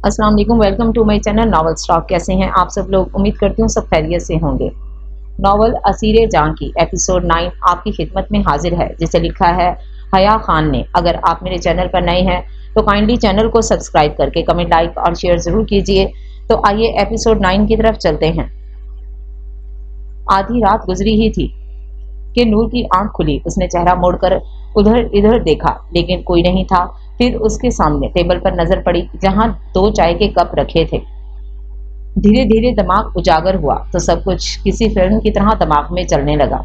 अस्सलाम वालेकुम, welcome to my channel novel stock. कैसे हैं आप सब लोग? उम्मीद करती हूँ सब खैरियत से होंगे। नॉवल असीरे जां की एपिसोड 9 आपकी खिदमत में हाजिर है, जिसे लिखा है हया खान ने। अगर आप मेरे चैनल पर नए हैं तो काइंडली चैनल को सब्सक्राइब करके कमेंट, लाइक और शेयर जरूर कीजिए। तो आइए एपिसोड 9 की तरफ चलते हैं। आधी रात गुजरी ही थी कि नूर की आंख खुली। उसने चेहरा मोड़कर उधर इधर देखा, लेकिन कोई नहीं था। फिर उसके सामने टेबल पर नजर पड़ी, जहां 2 चाय के कप रखे थे। धीरे धीरे दिमाग उजागर हुआ तो सब कुछ किसी फिल्म की तरह दिमाग में चलने लगा।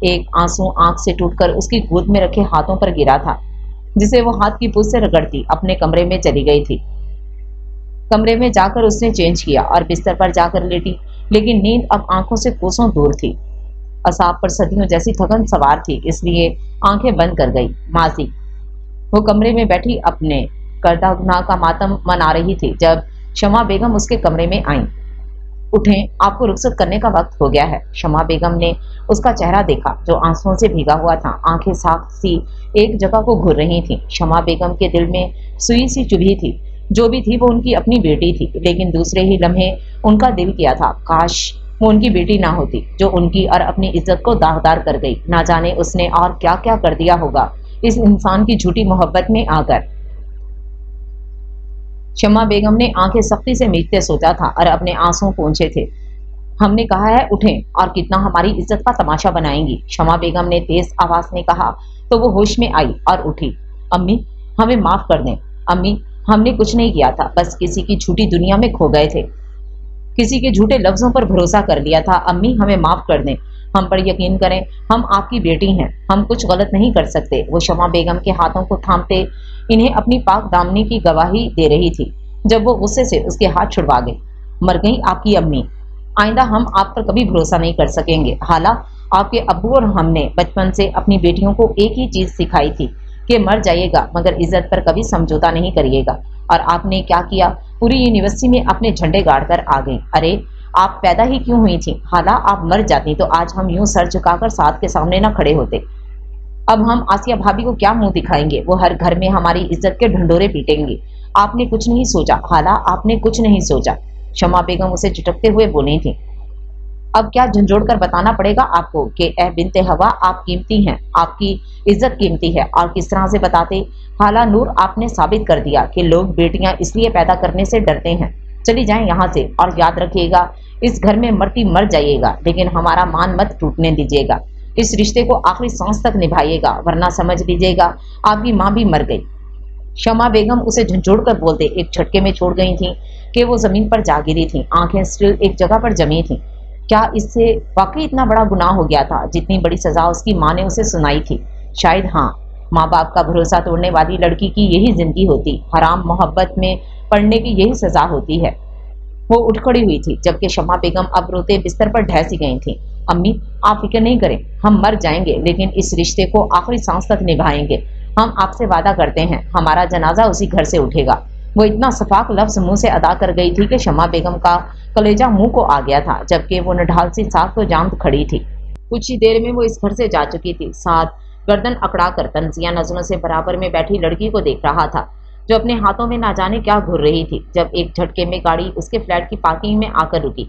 एक आंसू आंख से टूटकर उसकी गोद में रखे हाथों पर गिरा था, जिसे वो हाथ की पूंछ से रगड़ती अपने कमरे में चली गई थी। कमरे में जाकर उसने चेंज किया और बिस्तर पर जाकर लेटी, लेकिन नींद अब आंखों से कोसों दूर थी। असाब पर सदियों जैसी थकन सवार थी, इसलिए आंखें बंद कर गई। मासी वो कमरे में बैठी अपने करदा गुनाह का मातम मना रही थी जब शमा बेगम उसके कमरे में आईं। उठें, आपको रुखसत करने का वक्त हो गया है। शमा बेगम ने उसका चेहरा देखा, जो आंसुओं से भीगा हुआ था। आंखें साफ सी एक जगह को घूर रही थीं। शमा बेगम के दिल में सुई सी चुभी थी। जो भी थी वो उनकी अपनी बेटी थी, लेकिन दूसरे ही लम्हे उनका दिल किया था काश वो उनकी बेटी ना होती, जो उनकी और अपनी इज्जत को दागदार कर गई। ना जाने उसने और क्या क्या कर दिया होगा इस इंसान की झूठी मोहब्बत में आकर। शमा बेगम ने आंखें सख्ती से मीचते सोचा था और अपने आंसू पोंछे थे। हमने कहा है उठें, और कितना हमारी इज्जत का तमाशा बनाएंगी, शमा बेगम ने तेज आवाज में कहा तो वो होश में आई और उठी। अम्मी, हमें माफ कर दें। अम्मी, हमने कुछ नहीं किया था, बस किसी की झूठी दुनिया में खो गए थे, किसी के झूठे लफ्जों पर भरोसा कर लिया था। अम्मी, हमें माफ कर दें, हम पर यकीन करें, हम आपकी बेटी हैं, हम कुछ गलत नहीं कर सकते। वो शमा बेगम के हाथों को थामते इन्हें अपनी पाक दामनी की गवाही दे रही थी, जब वो गुस्से से उसके हाथ छुड़वा गई। मर गई आपकी अम्मी, आइंदा हम आप पर कभी भरोसा नहीं कर सकेंगे। हाला, आपके अब्बू और हमने बचपन से अपनी बेटियों को एक ही चीज सिखाई थी कि मर जाइएगा मगर इज्जत पर कभी समझौता नहीं करिएगा। और आपने क्या किया? पूरी यूनिवर्सिटी में अपने झंडे गाड़ कर आ गई। अरे, आप पैदा ही क्यों हुई थी? हाला, आप मर जाती तो आज हम यूं सर झुकाकर साथ के सामने ना खड़े होते। अब हम आसिया भाभी को क्या मुंह दिखाएंगे? वो हर घर में हमारी इज्जत के ढंडोरे पीटेंगे। आपने कुछ नहीं सोचा हाला, आपने कुछ नहीं सोचा। शमा बेगम उसे झिटकते हुए बोली थी। अब क्या झंझोड़ कर बताना पड़ेगा आपको कि ए बिनते हवा, आप कीमती हैं, आपकी इज्जत कीमती है। और किस तरह से बताते? हाला नूर, आपने साबित कर दिया कि लोग बेटियां इसलिए पैदा करने से डरते हैं। चली जाएं यहाँ से, और याद रखिएगा इस घर में मरती मर जाइएगा, लेकिन हमारा मान मत टूटने दीजिएगा। इस रिश्ते को आखिरी सांस तक निभाइएगा, वरना समझ लीजिएगा आपकी माँ भी मर गई। शमा बेगम उसे झंझोड़ कर बोलते एक झटके में छोड़ गई थी कि वो जमीन पर जा गिरी थी। आंखें स्टिल एक जगह पर जमी थी। क्या इससे वाकई इतना बड़ा गुनाह हो गया था जितनी बड़ी सजा उसकी माँ ने उसे सुनाई थी? शायद हाँ। माँ बाप का भरोसा तोड़ने वाली लड़की की यही जिंदगी होती, हराम मोहब्बत में पड़ने की यही सजा होती है। वो उठ खड़ी हुई थी, जबकि शमा बेगम अब रोते बिस्तर पर ढह सी गई थी। अम्मी, आप फिक्र नहीं करें, हम मर जाएंगे लेकिन इस रिश्ते को आखिरी सांस तक निभाएंगे। हम आपसे वादा करते हैं, हमारा जनाजा उसी घर से उठेगा। वो इतना सफाक लफ्ज मुंह से अदा कर गई थी कि शमा बेगम का कलेजा मुंह को आ गया था, जबकि वो नढाल सी साख तो जाम खड़ी थी। कुछ ही देर में वो इस घर से जा चुकी थी। साथ गर्दन अकड़ा कर तंजिया नजरों से बराबर में बैठी लड़की को देख रहा था, जो अपने हाथों में ना जाने क्या घुर रही थी, जब एक झटके में गाड़ी उसके फ्लैट की पार्किंग में आकर रुकी।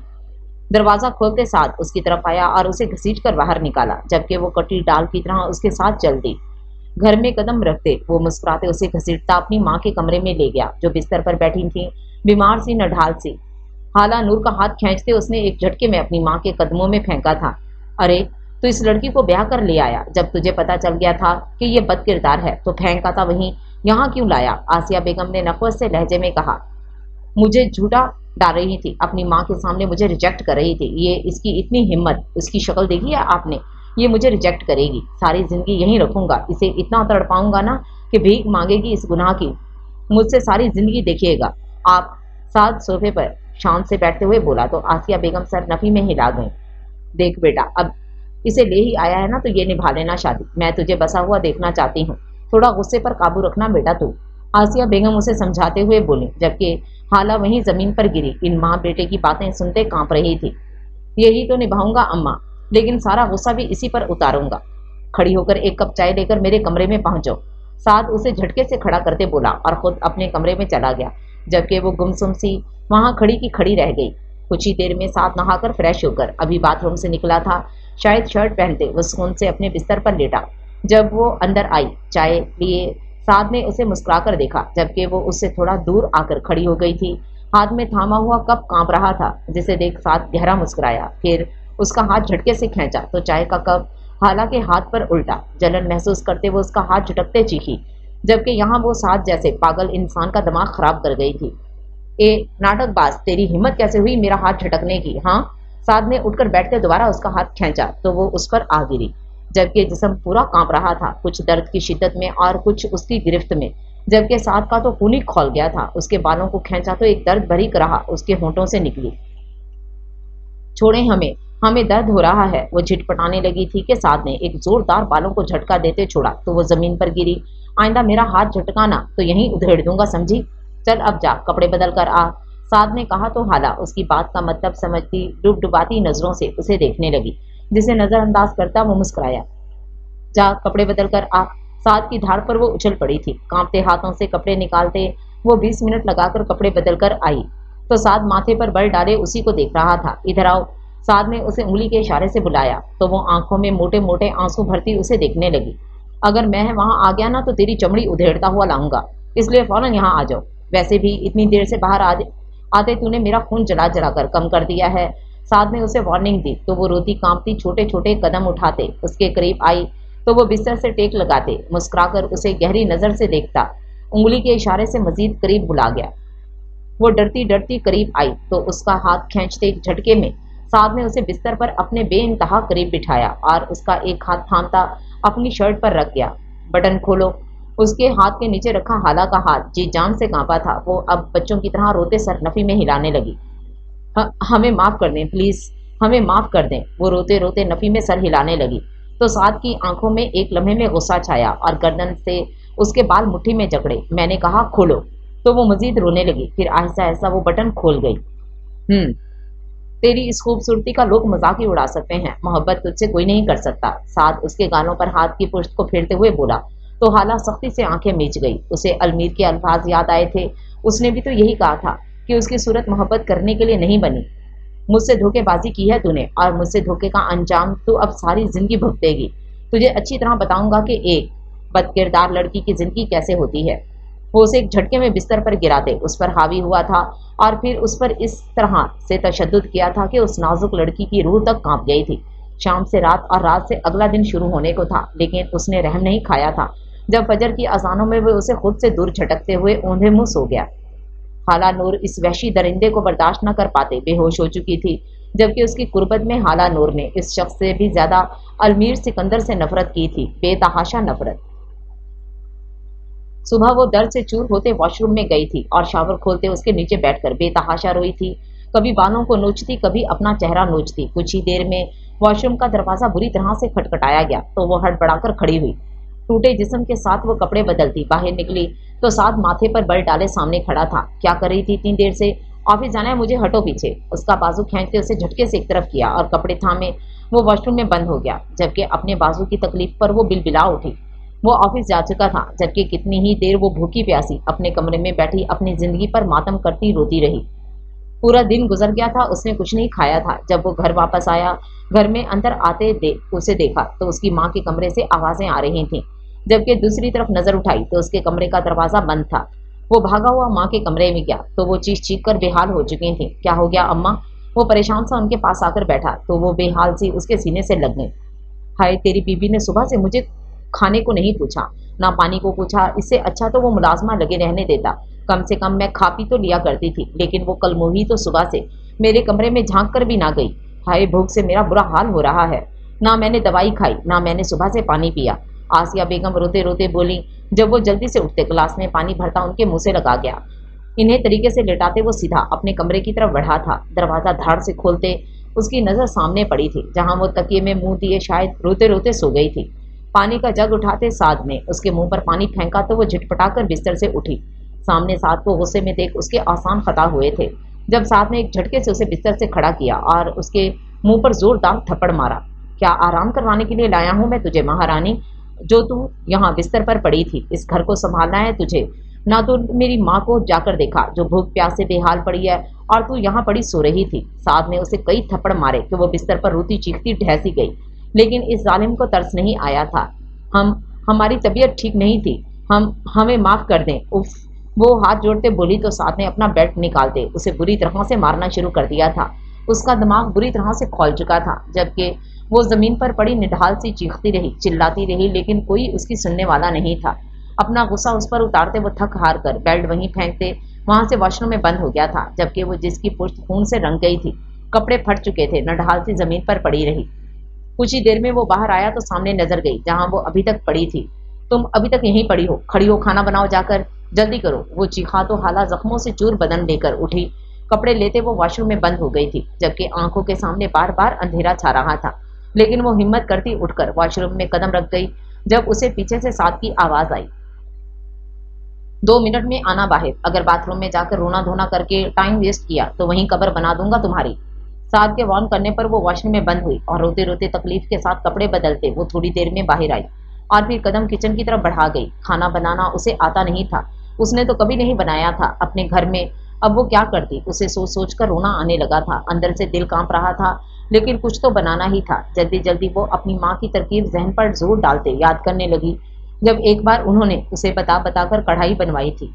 दरवाजा खोलते साथ उसकी तरफ आया और उसे घसीट कर बाहर निकाला, जबकि वो कटी डाल की तरह उसके साथ चल दी। घर में कदम रखते वो मुस्कुराते उसे घसीटता अपनी माँ के कमरे में ले गया, जो बिस्तर पर बैठी थी, बीमार सी नढाल सी। हाला नूर का हाथ खींचते उसने एक झटके में अपनी माँ के कदमों में फेंका था। अरे, तो इस लड़की को ब्याह कर ले आया, जब तुझे पता चल गया था कि ये बदकिरदार है तो फेंका था वहीं, यहाँ क्यों लाया? आसिया बेगम ने नफरत से लहजे में कहा। मुझे झूठा डाल रही थी, अपनी माँ के सामने मुझे रिजेक्ट कर रही थी। ये इसकी इतनी हिम्मत, उसकी शक्ल देखी है आपने? ये मुझे रिजेक्ट करेगी, सारी जिंदगी यहीं रखूंगा, इसे इतना तड़पाऊंगा ना कि भीख मांगेगी इस गुनाह की। मुझसे सारी जिंदगी देखिएगा। आप साथ सोफे पर शांत से बैठते हुए बोला तो आसिया बेगम सर नफी में हिला गई। देख बेटा, अब इसे ले ही आया है ना तो ये निभा लेना शादी। मैं तुझे बसा हुआ देखना चाहती हूँ, थोड़ा गुस्से पर काबू रखना बेटा तू। आसिया बेगम उसे समझाते हुए बोली, जबकि हाला वहीं जमीन पर गिरी इन माँ बेटे की बातें सुनते कांप रही थी। यही तो निभाऊंगा अम्मा, लेकिन सारा गुस्सा भी इसी पर उतारूंगा। खड़ी होकर एक कप चाय लेकर मेरे कमरे में पहुंचो। साथ उसे झटके से खड़ा करते बोला और खुद अपने कमरे में चला गया। जबकि वो गुमसुम सी वहां खड़ी की खड़ी रह गई। कुछ ही देर में साथ नहाकर फ्रेश होकर अभी बाथरूम से निकला था, शायद शर्ट पहनते वो सुकून से अपने बिस्तर पर लेटा। जब वो अंदर आई चाय लिए, साद ने उसे मुस्कुराकर देखा, जबकि वो उससे थोड़ा दूर आकर खड़ी हो गई थी। हाथ में थामा हुआ कप कांप रहा था, जिसे देख साद गहरा मुस्कुराया। फिर उसका हाथ झटके से खींचा तो चाय का कप हालांकि हाथ पर उल्टा। जलन महसूस करते वो उसका हाथ झटकते चीखी, जबकि यहाँ वो साद जैसे पागल इंसान का दिमाग खराब कर गई थी। ए नाटकबाज, तेरी हिम्मत कैसे हुई मेरा हाथ झटकने की? हाँ। साद ने उठकर बैठकर दोबारा उसका हाथ खींचा तो वो उस पर आ गिरी, जबकि जिस्म पूरा कांप रहा था, कुछ दर्द की शिद्दत में और कुछ उसकी गिरफ्त में। जबकि साद का तो खून ही खौल गया था। उसके बालों को खींचा तो एक दर्द भरी कराह उसके होंठों से निकली। छोड़ें हमें, हमें दर्द हो रहा है। वो झिटपटाने लगी थी कि साद ने एक जोरदार बालों को झटका देते छोड़ा तो वो जमीन पर गिरी। आइंदा मेरा हाथ झटकाना तो यहीं उधेड़ दूंगा, समझी? चल अब जा, कपड़े बदल कर आ, साद ने कहा तो हाला उसकी बात का मतलब समझती डुबडुबाती नजरों से उसे देखने लगी। जिसे नजरअंदाज करता वो मुस्कुराया। जा, कपड़े बदल कर आ। साद की धार पर वो उछल पड़ी थी। कांपते हाथों से कपड़े निकालते वो 20 मिनट लगाकर कपड़े बदल कर आई तो साद माथे पर बल डाले उसी को देख रहा था। इधर आओ, साद ने उसे उंगली के इशारे से बुलाया तो वो आंखों में मोटे मोटे आंसू भरती उसे देखने लगी। अगर मैं वहां आ गया ना तो तेरी चमड़ी उधेड़ता हुआ लाऊंगा, इसलिए फौरन यहाँ आ जाओ। वैसे भी इतनी देर से बाहर आते तूने मेरा खून जला जला कर कम कर दिया है। साद ने उसे वार्निंग दी तो वो रोती कांपती छोटे छोटे कदम उठाते उसके करीब आई तो वो बिस्तर से टेक लगाते मुस्कुराकर उसे गहरी नजर से देखता, उंगली के इशारे से मजीद करीब बुला गया। वो डरती डरती करीब आई तो उसका हाथ खींचते एक झटके में साद ने उसे बिस्तर पर अपने बेइंतहा करीब बिठाया और उसका एक हाथ थामता अपनी शर्ट पर रख गया। बटन खोलो। उसके हाथ के नीचे रखा हाला का हाथ जी जान से कांपा था। वो अब बच्चों की तरह रोते सर नफी में हिलाने लगी। हमें माफ कर दें प्लीज, हमें माफ कर दें। वो रोते रोते नफी में सर हिलाने लगी तो साद की आंखों में एक लम्हे में गुस्सा छाया और गर्दन से उसके बाल मुट्ठी में जकड़े। मैंने कहा खोलो तो वो मजीद रोने लगी। फिर आहिस्ता आहिस्ता वो बटन खोल गई। तेरी इस खूबसूरती का लोग मजाक ही उड़ा सकते हैं, मोहब्बत तुझसे कोई नहीं कर सकता। साद उसके गालों पर हाथ की पुष्ट को फेरते हुए बोला तो हाला सख्ती से आंखें मीच गई। उसे अलमीर के अल्फाज याद आए थे। उसने भी तो यही कहा था कि उसकी सूरत मोहब्बत करने के लिए नहीं बनी। मुझसे धोखेबाजी की है तूने और मुझसे धोखे का अंजाम तू अब सारी जिंदगी भुगतेगी। तुझे अच्छी तरह बताऊंगा कि एक बदकिरदार लड़की की जिंदगी कैसे होती है। वो उसे एक झटके में बिस्तर पर गिराते उस पर हावी हुआ था और फिर उस पर इस तरह से तशद्दुद किया था कि उस नाजुक लड़की की रूह तक कांप गई थी। शाम से रात और रात से अगला दिन शुरू होने को था, लेकिन उसने रहम नहीं खाया था जब फजर की अजानों में वो उसे खुद से दूर झटकते हुए औंधे मुंह सो गया। हाला नूर इस वहशी दरिंदे को बर्दाश्त न कर पाते बेहोश हो चुकी थी, जबकि उसकी कुर्बत में हाला नूर ने इस शख्स से भी ज्यादा अलमीर सिकंदर से नफरत की थी, बेतहाशा नफरत। सुबह वो दर्द से चूर होते वॉशरूम में गई थी और शावर खोलते उसके नीचे बैठकर बेतहाशा रोई थी। कभी बालों को नोचती, कभी अपना चेहरा नोचती। कुछ ही देर में वॉशरूम का दरवाजा बुरी तरह से खटखटाया गया तो वो हड़बड़ाकर खड़ी हुई। टूटे जिस्म के साथ वो कपड़े बदलती बाहर निकली तो साथ माथे पर बल डाले सामने खड़ा था। क्या कर रही थी इतनी देर से? ऑफिस जाना है मुझे, हटो पीछे। उसका बाजू खींचते उसे झटके से एक तरफ किया और कपड़े थामे वो वॉशरूम में बंद हो गया, जबकि अपने बाजू की तकलीफ पर वो बिलबिला उठी। वो ऑफिस जा चुका था, जबकि कितनी ही देर वो भूखी प्यासी अपने कमरे में बैठी अपनी जिंदगी पर मातम करती रोती रही। पूरा दिन गुजर गया था, उसने कुछ नहीं खाया था। जब वो घर वापस आया, घर में अंदर आते उसे देखा तो उसकी माँ के कमरे से आवाजें आ रही थीं, जबकि दूसरी तरफ नजर उठाई तो उसके कमरे का दरवाजा बंद था। वो भागा हुआ माँ के कमरे में गया तो वो चीख चीख कर बेहाल हो चुकी थी। क्या हो गया अम्मा? वो परेशान सा उनके पास आकर बैठा तो वो बेहाल सी उसके सीने से लग गई। हाय, तेरी बीबी ने सुबह से मुझे खाने को नहीं पूछा, ना पानी को पूछा। इससे अच्छा तो वो मुलाजमा लगे रहने देता, कम से कम मैं खा पी तो लिया करती थी। लेकिन वो कल मोही तो सुबह से मेरे कमरे में झांक कर भी ना गई। हाय, भूख से मेरा बुरा हाल हो रहा है। ना मैंने दवाई खाई, ना मैंने सुबह से पानी पिया। आसिया बेगम रोते रोते बोली। जब वो जल्दी से उठते गिलास में पानी भरता उनके मुंह से लगा गया। इन्हें तरीके से लेटाते वो सीधा अपने कमरे की तरफ बढ़ा था। दरवाजा धाड़ से खोलते उसकी नजर सामने पड़ी थी, जहां वो तकिए में मुंह दिए शायद रोते रोते सो गई थी। पानी का जग उठाते साद ने उसके मुंह पर पानी फेंका तो वो झटपटाकर बिस्तर से उठी। सामने साद को गुस्से में देख उसके आसान खता हुए थे। जब साद ने एक झटके से उसे बिस्तर से खड़ा किया और उसके मुंह पर जोरदार थप्पड़ मारा। क्या आराम करवाने के लिए लाया हूं मैं तुझे महारानी, जो तू यहाँ बिस्तर पर पड़ी थी? इस घर को संभालना है तुझे। ना तो मेरी माँ को जाकर देखा जो भूख प्यास से बेहाल पड़ी है, और तू यहाँ पड़ी सो रही थी। साद ने उसे कई थप्पड़ मारे कि वो बिस्तर पर रोती चीखती ढहसी गई, लेकिन इस जालिम को तरस नहीं आया था। हमारी तबीयत ठीक नहीं थी, हमें माफ कर दें। उफ, वो हाथ जोड़ते बोली तो साद ने अपना बेल्ट निकालते उसे बुरी तरह से मारना शुरू कर दिया था। उसका दिमाग बुरी तरह से खौल चुका था, जबकि वो जमीन पर पड़ी निढाल सी चीखती रही, चिल्लाती रही, लेकिन कोई उसकी सुनने वाला नहीं था। अपना गुस्सा उस पर उतारते वो थक हार कर बेल्ट वहीं फेंकते वहां से वॉशरूम में बंद हो गया था, जबकि वो जिसकी पुश्त खून से रंग गई थी, कपड़े फट चुके थे, निढाल सी जमीन पर पड़ी रही। कुछ ही देर में वो बाहर आया तो सामने नजर गई जहां वो अभी तक पड़ी थी। तुम अभी तक यहीं पड़ी हो, खड़ी हो, खाना बनाओ जाकर, जल्दी करो। वो चीखा तो हाला जख्मों से चूर बदन लेकर उठी, कपड़े लेते वो वॉशरूम में बंद हो गई थी, जबकि आंखों के सामने बार बार अंधेरा छा रहा था। लेकिन वो हिम्मत करती उठकर वॉशरूम में कदम रख गई जब उसे पीछे से साद की आवाज आई, 2 मिनट में आना बाहर। अगर बाथरूम में जाकर रोना धोना करके टाइम वेस्ट किया तो वहीं कब्र बना दूंगा तुम्हारी। साद के वार्न करने पर वो वॉशरूम में बंद हुई और रोते रोते तकलीफ के साथ कपड़े बदलते वो थोड़ी देर में बाहर आई और फिर कदम किचन की तरफ बढ़ा गई। खाना बनाना उसे आता नहीं था, उसने तो कभी नहीं बनाया था अपने घर में। अब वो क्या करती, उसे सोच सोच कर रोना आने लगा था। अंदर से दिल कांप रहा था, लेकिन कुछ तो बनाना ही था। जल्दी जल्दी वो अपनी माँ की तरकीब जहन पर जोर डालते याद करने लगी, जब एक बार उन्होंने उसे बता बताकर कढ़ाई बनवाई थी,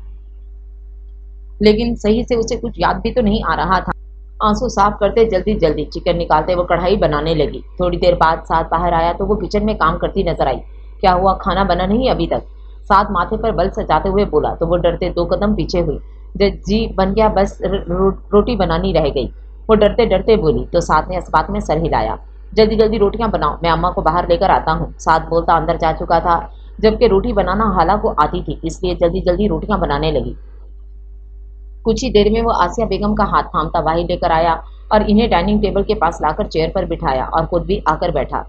लेकिन सही से उसे कुछ याद भी तो नहीं आ रहा था। आंसू साफ करते जल्दी जल्दी चिकन निकालते वो कढ़ाई बनाने लगी। थोड़ी देर बाद साद बाहर आया तो वो किचन में काम करती नजर आई। क्या हुआ, खाना बना नहीं अभी तक? साद माथे पर बल सजाते हुए बोला तो वो डरते 2 कदम पीछे हुई। जी बन गया, बस रोटी बनानी रह गई, वो डरते डरते बोली। तो साद ने इस बात में सर हिलाया। जल्दी जल्दी रोटियां बनाओ, मैं अम्मा को बाहर लेकर आता हूँ। साद बोलता अंदर जा चुका था, जबकि रोटी बनाना हाला को आती थी, इसलिए जल्दी जल्दी रोटियां बनाने लगी। कुछ ही देर में वो आसिया बेगम का हाथ थामता बाहर लेकर आया और इन्हें डाइनिंग टेबल के पास लाकर चेयर पर बिठाया और खुद भी आकर बैठा।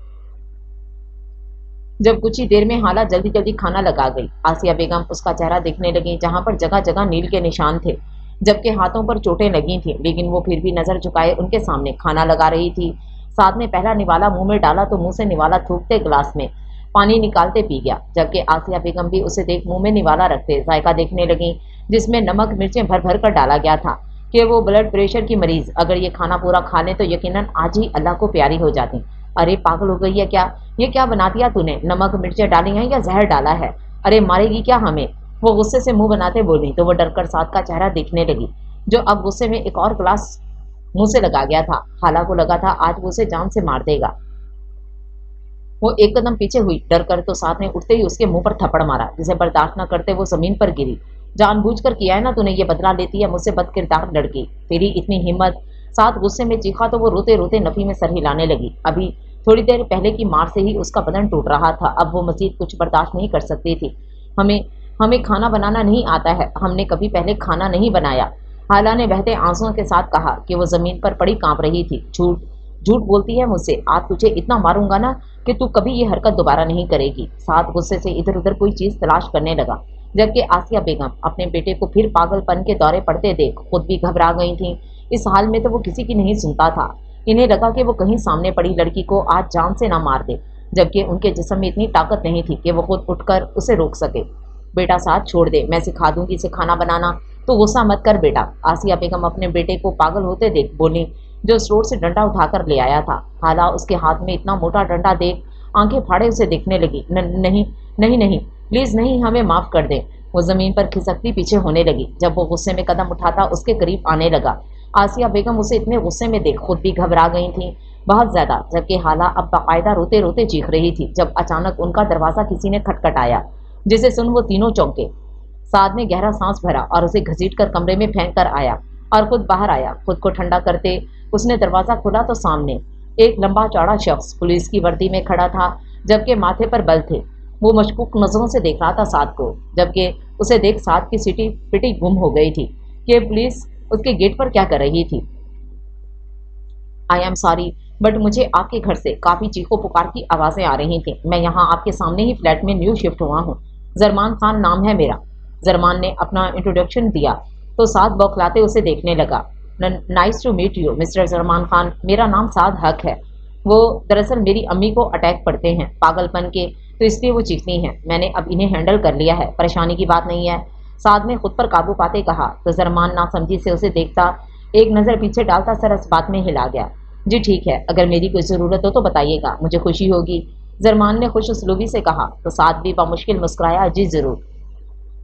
जब कुछ ही देर में हाला जल्दी जल्दी खाना लगा गई, आसिया बेगम उसका चेहरा देखने लगी जहां पर जगह जगह नील के निशान थे, जबकि हाथों पर चोटें लगी थी, लेकिन वो फिर भी नजर झुकाए उनके सामने खाना लगा रही थी। साद ने पहला निवाला मुंह में डाला तो मुंह से निवाला थूकते गिलास में पानी निकालते पी गया, जबकि आसिया बेगम भी उसे देख मुंह में निवाला रखते जायका देखने लगी, जिसमें नमक मिर्चें भर भर कर डाला गया था कि वो ब्लड प्रेशर की मरीज अगर ये खाना पूरा खा लें तो यकीनन आज ही अल्लाह को प्यारी हो जाती। अरे पागल हो गई है क्या, ये क्या बना दिया तूने, नमक मिर्चें डाली हैं या जहर डाला है? अरे मारेगी क्या हमें? वो गुस्से से मुंह बनाते बोली तो वो डरकर साद का चेहरा देखने लगी, जो अब गुस्से में एक और गिलास मुंह से लगा गया था। हाला को लगा था आज वो उसे जान से मार देगा। वो 1 कदम पीछे हुई डर कर, तो साथ ने उठते ही उसके मुंह पर थप्पड़ मारा, जिसे बर्दाश्त न करते वो जमीन पर गिरी। जानबूझकर किया है ना तूने, ये बदला लेती है मुझसे बदकिरदार लड़की, तेरी इतनी हिम्मत। साथ गुस्से में चीखा तो वो रोते रोते नफी में सर हिलाने लगी। अभी थोड़ी देर पहले की मार से ही उसका बदन टूट रहा था, अब वो मजीद कुछ बर्दाश्त नहीं कर सकती थी। हमें हमें खाना बनाना नहीं आता है, हमने कभी पहले खाना नहीं बनाया। हाला ने बहते आंसुओं के साथ कहा कि वो जमीन पर पड़ी कांप रही थी। झूठ झूठ बोलती है मुझसे, आज तुझे इतना मारूंगा ना कि तू कभी ये हरकत दोबारा नहीं करेगी। साथ गुस्से से इधर उधर कोई चीज तलाश करने लगा, जबकि आसिया बेगम अपने बेटे को फिर पागलपन के दौरे पड़ते देख खुद भी घबरा गई थी। इस हाल में तो वो किसी की नहीं सुनता था। इन्हें लगा कि वो कहीं सामने पड़ी लड़की को आज जान से ना मार दे, जबकि उनके जिस्म में इतनी ताकत नहीं थी कि वो खुद उठकर उसे रोक सके। बेटा साथ छोड़ दे, मैं सिखा दूंगी इसे खाना बनाना, तो गुस्सा मत कर बेटा। आसिया बेगम अपने बेटे को पागल होते देख बोली, जो स्टोर से डंडा उठाकर ले आया था। हाला उसके हाथ में इतना मोटा डंडा देख आंखें फाड़े उसे देखने लगी। नहीं नहीं नहीं, प्लीज नहीं, हमें माफ कर दे। वो जमीन पर खिसकती पीछे होने लगी। जब वो गुस्से में कदम उठाता उसके करीब आने लगा। आसिया बेगम उसे इतने गुस्से में देख खुद भी घबरा गई थी, बहुत ज्यादा, जबकि हाला अब बाकायदा रोते रोते चीख रही थी। जब अचानक उनका दरवाजा किसी ने खटखटाया, जिसे सुन वो तीनों चौंके। साद ने गहरा सांस भरा और उसे घसीटकर कमरे में फेंक कर आया और खुद बाहर आया। खुद को ठंडा करते उसने दरवाजा खोला तो सामने एक लंबा चौड़ा शख्स पुलिस की वर्दी में खड़ा था, जबकि माथे पर बल थे। वो मशकूक नजरों से देख रहा था साद को, जबकि उसे देख साद की सिटी पिटी गुम हो गई थी कि पुलिस उसके गेट पर क्या कर रही थी। आई एम सॉरी, बट मुझे आपके घर से काफी चीखों पुकार की आवाजें आ रही थी। मैं यहाँ आपके सामने ही फ्लैट में न्यू शिफ्ट हुआ हूँ। जरमान खान नाम है मेरा। जरमान ने अपना इंट्रोडक्शन दिया तो साद बौखलाते उसे देखने लगा। Nice to meet you mister Zarman Khan, मेरा नाम साद हक है। वो दरअसल मेरी अम्मी को अटैक पड़ते हैं पागलपन के, तो इसलिए वो चीखती हैं। मैंने अब इन्हें हैंडल कर लिया है, परेशानी की बात नहीं है। साद ने खुद पर काबू पाते कहा तो जरमान नासमझी से उसे देखता, एक नजर पीछे डालता सर इस बात में हिला गया। जी ठीक है, अगर मेरी कोई जरूरत हो तो बताइएगा, मुझे खुशी होगी, जरमान ने खुश उसलूबी से कहा। तो साद भी बामुश्किल मुस्कुराया, जी जरूर।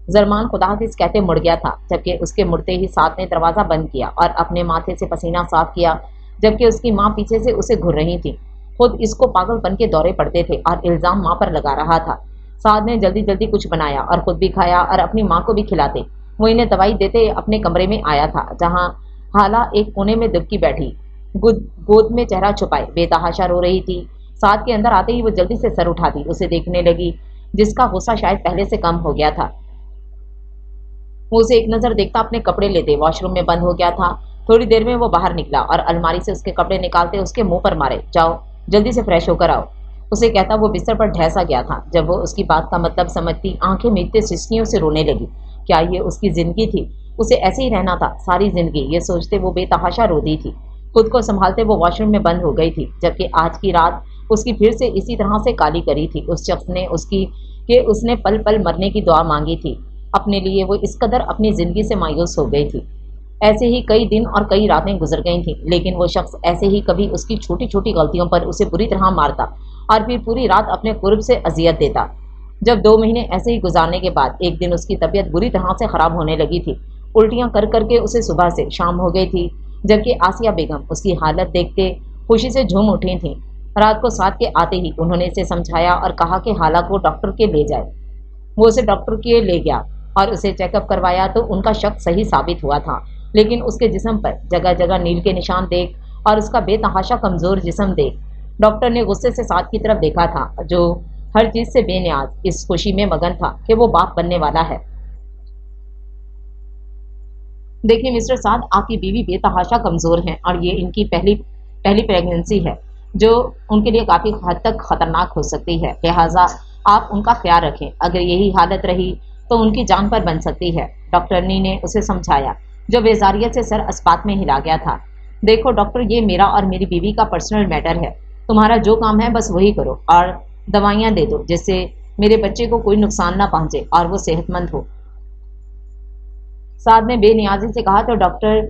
जरमान खुदाहाफिज कहते मुड़ गया था, जबकि उसके मुड़ते ही साद ने दरवाजा बंद किया और अपने माथे से पसीना साफ किया, जबकि उसकी माँ पीछे से उसे घूर रही थी। खुद इसको पागलपन के दौरे पड़ते थे और इल्जाम माँ पर लगा रहा था। साद ने जल्दी जल्दी कुछ बनाया और खुद भी खाया और अपनी माँ को भी खिलाते। वो इन्हें दवाई देते अपने कमरे में आया था, जहाँ हाला एक कोने में दुबकी बैठी गोद में चेहरा छुपाए बेतहाशा रो रही थी। साद के अंदर आते ही वो जल्दी से सर उठाती उसे देखने लगी, जिसका गुस्सा शायद पहले से कम हो गया था। वो उसे एक नजर देखता अपने कपड़े लेते वॉशरूम में बंद हो गया था। थोड़ी देर में वो बाहर निकला और अलमारी से उसके कपड़े निकालते उसके मुंह पर मारे, जाओ जल्दी से फ्रेश होकर आओ, उसे कहता वो बिस्तर पर ढैसा गया था। जब वो उसकी बात का मतलब समझती, आंखें मीचते सिसनियों से रोने लगी। क्या ये उसकी जिंदगी थी? उसे ऐसे ही रहना था सारी जिंदगी? ये सोचते वो बेतहाशा रोती थी। खुद को संभालते वो वॉशरूम में बंद हो गई थी, जबकि आज की रात उसकी फिर से इसी तरह से काली करी थी। उस शख्स ने उसने पल पल मरने की दुआ मांगी थी अपने लिए। वो इस कदर अपनी जिंदगी से मायूस हो गई थी। ऐसे ही कई दिन और कई रातें गुजर गई थीं, लेकिन वो शख्स ऐसे ही कभी उसकी छोटी छोटी गलतियों पर उसे बुरी तरह मारता और फिर पूरी रात अपने कुर्ब से अजियत देता। जब 2 महीने ऐसे ही गुजारने के बाद एक दिन उसकी तबीयत बुरी तरह से खराब होने लगी थी। उल्टियां कर करके उसे सुबह से शाम हो गई थी, जबकि आसिया बेगम उसकी हालत देखते खुशी से झूम उठी थीं। रात को साथ के आते ही उन्होंने इसे समझाया और कहा कि हाला को डॉक्टर के ले जाए। वो उसे डॉक्टर के ले गया और उसे चेकअप करवाया तो उनका शक सही साबित हुआ था, लेकिन उसके जिस्म पर जगह जगह नील के निशान देख और उसका बेतहाशा कमजोर जिस्म देख डॉक्टर ने गुस्से से साद की तरफ देखा था, जो हर चीज से बेनियाज इस खुशी में मगन था कि वो बाप बनने वाला है। देखिए मिस्टर साद, आपकी बीवी बेतहाशा कमजोर हैं और ये इनकी पहली प्रेगनेंसी है, जो उनके लिए काफी हद तक खतरनाक हो सकती है। लिहाजा आप उनका ख्याल रखें, अगर यही हालत रही तो उनकी जान पर बन सकती है, डॉक्टरनी ने उसे समझाया, जो बेजारियत से सर इस्पात में हिला गया था। देखो डॉक्टर, ये मेरा और मेरी बीवी का पर्सनल मैटर है, तुम्हारा जो काम है बस वही करो और दवाइयाँ दे दो जिससे मेरे बच्चे को कोई नुकसान ना पहुंचे और वो सेहतमंद हो। साद ने बेनियाजी से कहा तो डॉक्टर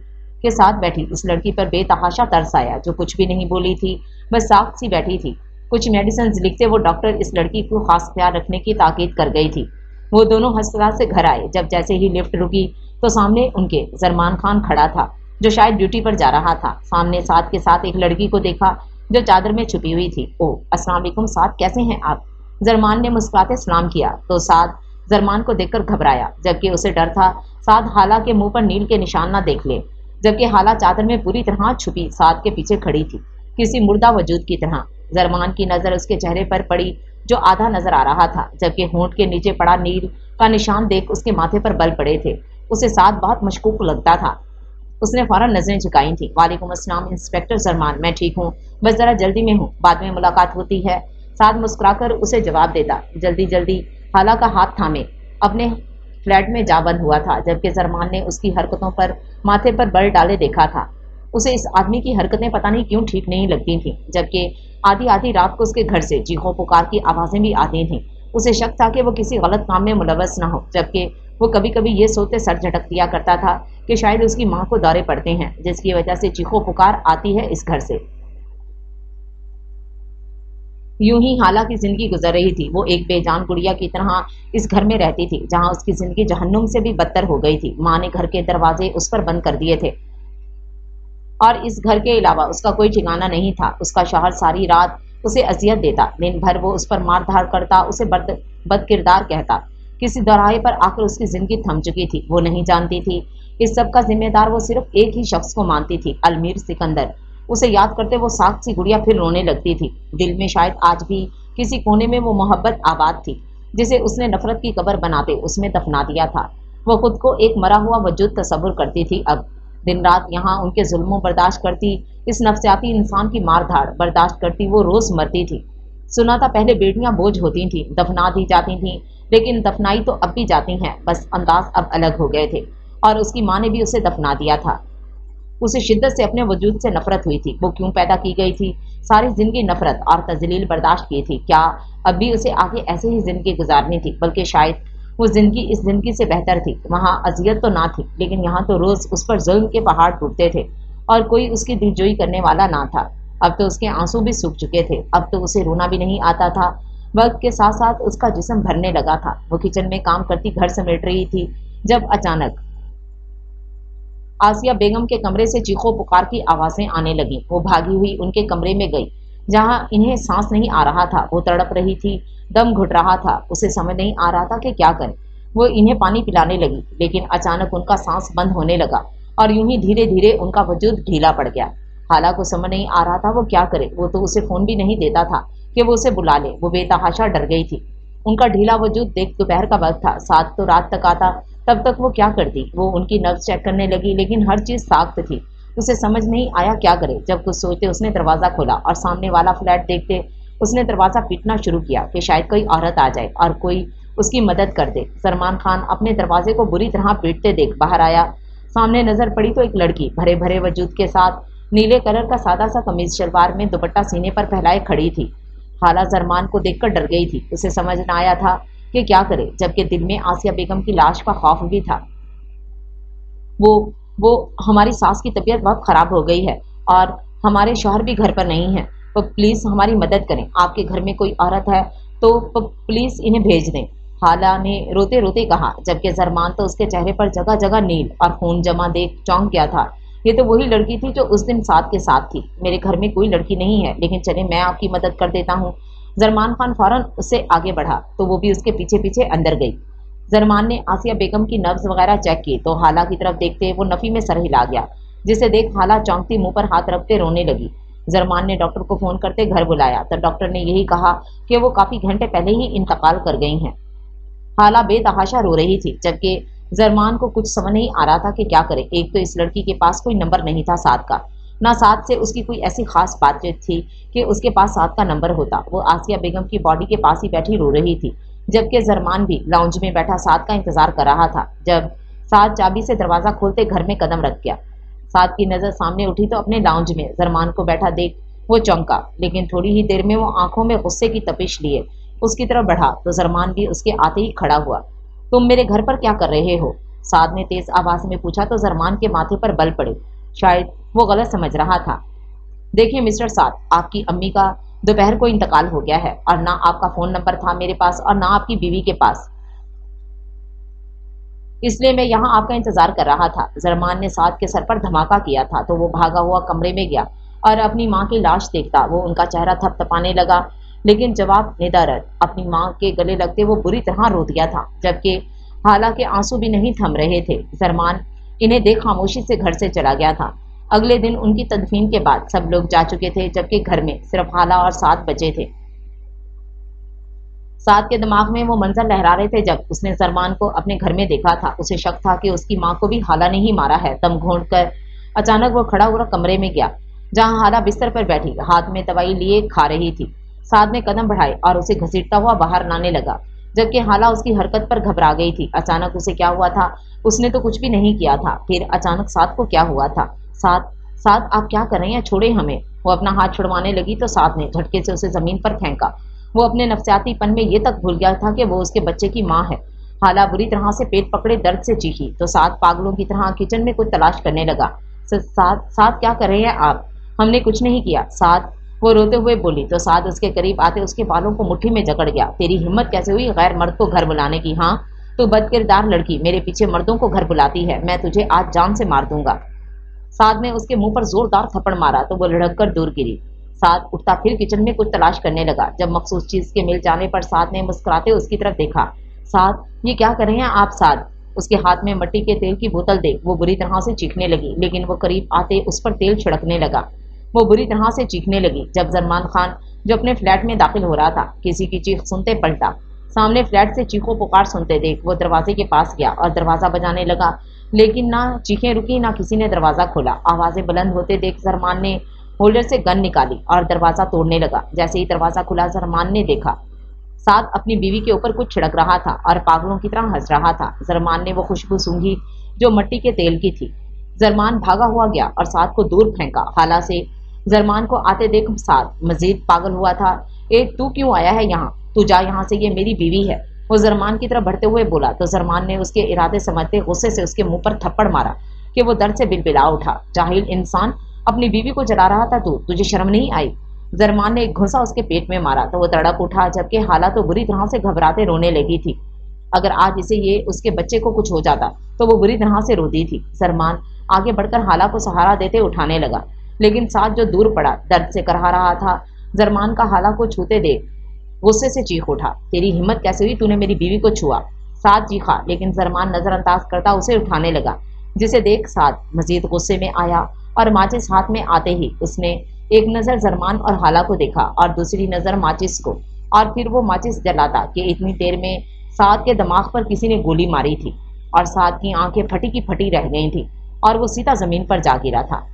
के साथ बैठी इस लड़की पर बेतहाशा तरस आया, जो कुछ भी नहीं बोली थी, बस साफ सी बैठी थी। कुछ मेडिसिन लिखते वो डॉक्टर इस लड़की को खास ख्याल रखने की ताकीद कर गई थी। वो दोनों अस्पताल से घर आए। जब जैसे ही लिफ्ट रुकी तो सामने उनके जरमान खान खड़ा था, जो शायद ड्यूटी पर जा रहा था। सामने साद के साथ एक लड़की को देखा जो चादर में छुपी हुई थी। ओ अस्सलाम वालेकुम साद, कैसे हैं आप? जरमान ने मुस्कुराते सलाम किया तो साद जरमान को देखकर घबराया, जबकि उसे डर था साद हाला के मुंह पर नील के निशान ना देख ले, जबकि हाला चादर में पूरी तरह छुपी साद के पीछे खड़ी थी, किसी मुर्दा वजूद की तरह। जरमान की नजर उसके चेहरे पर पड़ी, जो आधा नजर आ रहा था, जबकि होंठ के नीचे पड़ा नील का निशान देख उसके माथे पर बल पड़े थे। उसे साद बहुत मशकूक लगता था। उसने फौरन नजरें झुकाई थी। वालेकुम अस्सलाम इंस्पेक्टर जरमान, मैं ठीक हूँ, बस जरा जल्दी में हूँ, बाद में मुलाकात होती है। साद मुस्कुराकर उसे जवाब देता। जल्दी जल्दी हाला का हाथ थामे अपने फ्लैट में जा बंद हुआ था, जबकि जरमान ने उसकी हरकतों पर माथे पर बल डाले देखा था। उसे इस आदमी की हरकतें पता नहीं क्यों ठीक नहीं लगती थीं, जबकि आधी आधी रात को उसके घर से चीखों पुकार की आवाजें भी आती थीं। उसे शक था कि वो किसी गलत काम में मुलव्वस न हो, जबकि वो कभी कभी ये सोचते सर झटक दिया करता था कि शायद उसकी माँ को दौरे पड़ते हैं, जिसकी वजह से चीखों पुकार आती है इस घर से। यूं ही हाला की जिंदगी गुजर रही थी। वो एक बेजान गुड़िया की तरह इस घर में रहती थी, जहां उसकी जिंदगी जहन्नुम से भी बदतर हो गई थी। माँ ने घर के दरवाजे उस पर बंद कर दिए थे और इस घर के अलावा उसका कोई ठिकाना नहीं था। उसका शौहर सारी रात उसे अजियत देता, दिन भर वो उस पर मार धाड़ करता, उसे बदकिरदार कहता। किसी दौराहे पर आकर उसकी जिंदगी थम चुकी थी। वो नहीं जानती थी इस सब का जिम्मेदार वो सिर्फ एक ही शख्स को मानती थी, अलमीर सिकंदर। उसे याद करते वो साख सी गुड़िया फिर रोने लगती थी। दिल में शायद आज भी किसी कोने में वो मोहब्बत आबाद थी, जिसे उसने नफरत की कब्र बनाते उसमें दफना दिया था। वो खुद को एक मरा हुआ वजूद तस्वुर करती थी। अब दिन रात यहाँ उनके जुल्मों बर्दाश्त करती, इस नफसियाती इंसान की मार धाड़ बर्दाश्त करती। वो रोज मरती थी। सुना था पहले बेटियां बोझ होती थीं, दफना दी जाती थीं, लेकिन दफनाई तो अब भी जाती हैं, बस अंदाज अब अलग हो गए थे। और उसकी माँ ने भी उसे दफना दिया था। उसे शिद्दत से अपने वजूद से नफरत हुई थी। वो क्यों पैदा की गई थी? सारी जिंदगी नफरत और तजलील बर्दाश्त की थी। क्या अब भी उसे आगे ऐसे ही जिंदगी गुजारनी थी? बल्कि शायद وہ زندگی اس زندگی سے بہتر تھی۔ وہاں اذیت تو نہ تھی، لیکن یہاں تو روز اس پر ظلم کے پہاڑ ٹوٹتے تھے اور کوئی اس کی دلجوئی کرنے والا نہ تھا۔ اب تو اس کے آنسو بھی سوکھ چکے تھے، اب تو اسے رونا بھی نہیں آتا تھا۔ وقت کے ساتھ ساتھ اس کا جسم بھرنے لگا تھا۔ وہ کچن میں کام کرتی گھر سمیٹ رہی تھی جب اچانک آسیہ بیگم کے کمرے سے چیخو پکار کی آوازیں آنے لگیں۔ وہ بھاگی ہوئی ان کے کمرے میں گئی جہاں انہیں سانس نہیں آ رہا تھا۔ وہ تڑپ رہی تھی، دم گھٹ رہا تھا، اسے سمجھ نہیں آ رہا تھا کہ کیا کرے۔ وہ انہیں پانی پلانے لگی، لیکن اچانک ان کا سانس بند ہونے لگا اور یوں ہی دھیرے دھیرے ان کا وجود ڈھیلا پڑ گیا۔ خالہ کو سمجھ نہیں آ رہا تھا وہ کیا کرے۔ وہ تو اسے فون بھی نہیں دیتا تھا کہ وہ اسے بلا لے۔ وہ بے تحاشا ڈر گئی تھی۔ ان کا ڈھیلا وجود دیکھ دوپہر کا وقت تھا، 7 تو رات تک آتا، تب تک وہ کیا کرتی۔ وہ ان کی نبض چیک کرنے لگی، لیکن ہر چیز ساخت تھی۔ اسے سمجھ نہیں آیا کیا کرے۔ جب کچھ سوچتے اس نے دروازہ کھولا اور سامنے والا فلیٹ دیکھتے اس نے دروازہ پیٹنا شروع کیا کہ شاید کوئی عورت آ جائے اور کوئی اس کی مدد کر دے۔ سلمان خان اپنے دروازے کو بری طرح پیٹتے دیکھ باہر آیا۔ سامنے نظر پڑی تو ایک لڑکی بھرے بھرے وجود کے ساتھ نیلے کلر کا سادہ سا قمیض شلوار میں دوپٹہ سینے پر پھیلائے کھڑی تھی۔ خالہ زرمان کو دیکھ کر ڈر گئی تھی۔ اسے سمجھ نہ آیا تھا کہ کیا کرے، جبکہ دل میں آسیہ بیگم کی لاش کا خوف بھی تھا۔ وہ ہماری ساس کی طبیعت بہت خراب ہو گئی ہے اور ہمارے شوہر بھی گھر پر نہیں ہیں، تو پلیز ہماری مدد کریں۔ آپ کے گھر میں کوئی عورت ہے تو پلیز انہیں بھیج دیں، خالہ نے روتے روتے کہا، جبکہ زرمان تو اس کے چہرے پر جگہ جگہ نیل اور خون جمع دیکھ چونک گیا تھا۔ یہ تو وہی لڑکی تھی جو اس دن ساتھ کے ساتھ تھی۔ میرے گھر میں کوئی لڑکی نہیں ہے، لیکن چلیں میں آپ کی مدد کر دیتا ہوں۔ زرمان خان فوراً اس سے آگے بڑھا تو وہ بھی اس کے پیچھے پیچھے اندر گئی۔ زرمان نے آسیہ بیگم کی نبض وغیرہ چیک کی تو خالہ کی طرف دیکھتے وہ نفی میں سر ہلا گیا، جسے دیکھ خالہ چونکتی منہ پر ہاتھ رکھتے رونے لگی۔ زرمان نے ڈاکٹر کو فون کرتے گھر بلایا تو ڈاکٹر نے یہی کہا کہ وہ کافی گھنٹے پہلے ہی انتقال کر گئی ہیں۔ خالہ بے تحاشا رو رہی تھی، جبکہ زرمان کو کچھ سمجھ نہیں آ رہا تھا کہ کیا کرے۔ ایک تو اس لڑکی کے پاس کوئی نمبر نہیں تھا سعد کا، نہ سعد سے اس کی کوئی ایسی خاص بات چیت تھی کہ اس کے پاس سعد کا نمبر ہوتا۔ وہ آسیہ بیگم کی باڈی کے پاس ہی بیٹھی رو رہی تھی، جبکہ زرمان بھی لاؤنج میں بیٹھا سعد کا انتظار کر رہا تھا۔ جب سعد چابی سے دروازہ کھولتے گھر میں قدم رکھ گیا، سعد کی نظر سامنے اٹھی تو اپنے لاؤنج میں زرمان کو بیٹھا دیکھ وہ چونکا، لیکن تھوڑی ہی دیر میں وہ آنکھوں میں غصے کی تپش لیے اس کی طرف بڑھا تو زرمان بھی اس کے آتے ہی کھڑا ہوا۔ تم میرے گھر پر کیا کر رہے ہو؟ سعد نے تیز آواز میں پوچھا تو زرمان کے ماتھے پر بل پڑے، شاید وہ غلط سمجھ رہا تھا۔ دیکھیں مسٹر سعد، آپ کی امی کا دوپہر کو انتقال ہو گیا ہے اور نہ آپ کا فون نمبر تھا میرے پاس اور نہ آپ کی بیوی کے پاس، اس لیے میں یہاں آپ کا انتظار کر رہا تھا۔ زرمان نے سعد کے سر پر دھماکہ کیا تھا تو وہ بھاگا ہوا کمرے میں گیا اور اپنی ماں کی لاش دیکھتا وہ ان کا چہرہ تھپ تھپانے لگا، لیکن جواب ندارد اپنی ماں کے گلے لگتے وہ بری طرح رو دیا تھا، جبکہ خالہ کے آنسو بھی نہیں تھم رہے تھے۔ زرمان انہیں دیکھ خاموشی سے گھر سے چلا گیا تھا۔ اگلے دن ان کی تدفین کے بعد سب لوگ جا چکے تھے، جبکہ گھر میں صرف خالہ اور سعد بچے تھے۔ سعد کے دماغ میں وہ منظر لہرا رہے تھے جب اس نے زرمان کو اپنے گھر میں دیکھا تھا۔ اسے شک تھا کہ اس کی ماں کو بھی خالہ نے ہی مارا ہے۔ دم گھونٹ کر اچانک وہ کھڑا ہوا کمرے میں گیا جہاں خالہ بستر پر بیٹھی ہاتھ میں دوائی لیے کھا رہی تھی۔ سعد نے قدم بڑھائے اور اسے گھسیٹتا ہوا باہر لانے لگا، جبکہ خالہ اس کی حرکت پر گھبرا گئی تھی۔ اچانک اسے کیا ہوا تھا؟ اس نے تو کچھ بھی نہیں کیا تھا، پھر اچانک سعد کو کیا ہوا تھا؟ سعد آپ کیا کر رہے ہیں؟ چھوڑے ہمیں۔ وہ اپنا ہاتھ چھڑوانے لگی تو سعد نے جھٹکے سے اسے زمین پر پھینکا۔ وہ اپنے نفسیاتی پن میں یہ تک بھول گیا تھا کہ وہ اس کے بچے کی ماں ہے۔ خالہ بری طرح سے پیٹ پکڑے درد سے چیخی تو سعد پاگلوں کی طرح کچن میں کچھ تلاش کرنے لگا۔ سعد کیا کر رہے ہیں آپ؟ ہم نے کچھ نہیں کیا سعد، وہ روتے ہوئے بولی تو سعد اس کے قریب آتے اس کے بالوں کو مٹھی میں جکڑ گیا۔ تیری ہمت کیسے ہوئی غیر مرد کو گھر بلانے کی؟ ہاں تو بد کردار لڑکی، میرے پیچھے مردوں کو گھر بلاتی ہے، میں تجھے آج جان سے مار دوں گا۔ سعد نے اس کے منہ پر زوردار تھپڑ مارا تو وہ لڑک کر دور گری۔ سعد اٹھتا پھر کچن میں کچھ تلاش کرنے لگا۔ جب مخصوص چیز کے مل جانے پر سعد نے مسکراتے اس کی طرف دیکھا۔ سعد یہ کیا کر رہے ہیں آپ؟ سعد اس کے ہاتھ میں مٹی کے تیل کی بوتل دیکھ وہ بری طرح سے چیخنے لگی، لیکن وہ قریب آتے اس پر تیل چھڑکنے لگا۔ وہ بری طرح سے چیخنے لگی جب زرمان خان جو اپنے فلیٹ میں داخل ہو رہا تھا کسی کی چیخ سنتے پلٹا۔ سامنے فلیٹ سے چیخو پکار سنتے دیکھ وہ دروازے کے پاس گیا اور دروازہ بجانے لگا، لیکن نہ چیخیں رکی نہ کسی نے دروازہ کھولا۔ آوازیں بلند ہوتے دیکھ زرمان نے ہولڈر سے گن نکالی اور دروازہ توڑنے لگا۔ جیسے ہی دروازہ کھلا زرمان نے دیکھا سعد اپنی بیوی کے اوپر کچھ چھڑک رہا تھا اور پاگلوں کی طرح ہنس رہا تھا۔ زرمان نے وہ خوشبو سونگھی جو مٹی کے تیل کی تھی۔ زرمان بھاگا ہوا گیا اور سعد کو دور پھینکا۔ خالہ سے زرمان کو آتے دیکھ سعد مزید پاگل ہوا تھا۔ تو کیوں آیا ہے یہاں؟ تو جا یہاں سے، یہ میری بیوی ہے۔ वो जरमान की तरफ बढ़ते हुए बोला तो जरमान ने उसके इरादे समझते गुस्से से उसके मुंह पर थप्पड़ मारा कि वो दर्द से बिलबिला उठा। जाहिल इंसान, अपनी बीवी को जला रहा था तू, तुझे शर्म नहीं आई? जरमान ने एक घुसा उसके पेट में मारा तो वो तड़प उठा, जबकि हाला तो बुरी तरह से घबराते रोने लगी थी। अगर आज इसे ये उसके बच्चे को कुछ हो जाता तो वो बुरी तरह से रोती थी। जरमान आगे बढ़कर हाला को सहारा देते उठाने लगा, लेकिन साथ जो दूर पड़ा दर्द से करहा रहा था। जरमान का हाला को छूते देख गुस्से से चीख उठा, तेरी हिम्मत कैसे हुई, तूने मेरी बीवी को छुआ? साथ चीखा, लेकिन जरमान नजरअंदाज करता उसे उठाने लगा, जिसे देख साथ मजीद गुस्से में आया और माचिस हाथ में आते ही उसने एक नजर जरमान और हाला को देखा और दूसरी नजर माचिस को, और फिर वो माचिस जलाता कि इतनी देर में साद के दिमाग पर किसी ने गोली मारी थी और साद की आंखें फटी की फटी रह गई थी और वो सीधा जमीन पर जा गिरा था।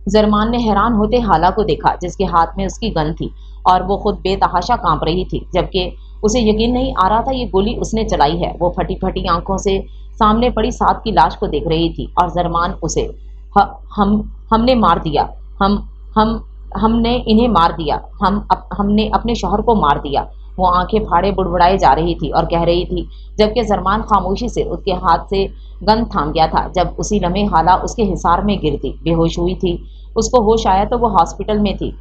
जरमान ने हैरान होते हाला को देखा, जिसके हाथ में उसकी गन थी और वो खुद बेतहाशा कांप रही थी, जबकि उसे यकीन नहीं आ रहा था ये गोली उसने चलाई है। वो फटी फटी आंखों से सामने पड़ी साद की लाश को देख रही थी और जरमान उसे हमने मार दिया, हमने इन्हें मार दिया, हमने अपने शौहर को मार दिया। वो आंखें फाड़े बुड़बुड़ाए जा रही थी और कह रही थी, जबकि जरमान खामोशी से उसके हाथ से गन थाम गया था। जब उसी लम्हे हाला उसके हिसार में गिरती बेहोश हुई थी, उसको होश आया तो वो हॉस्पिटल में थी,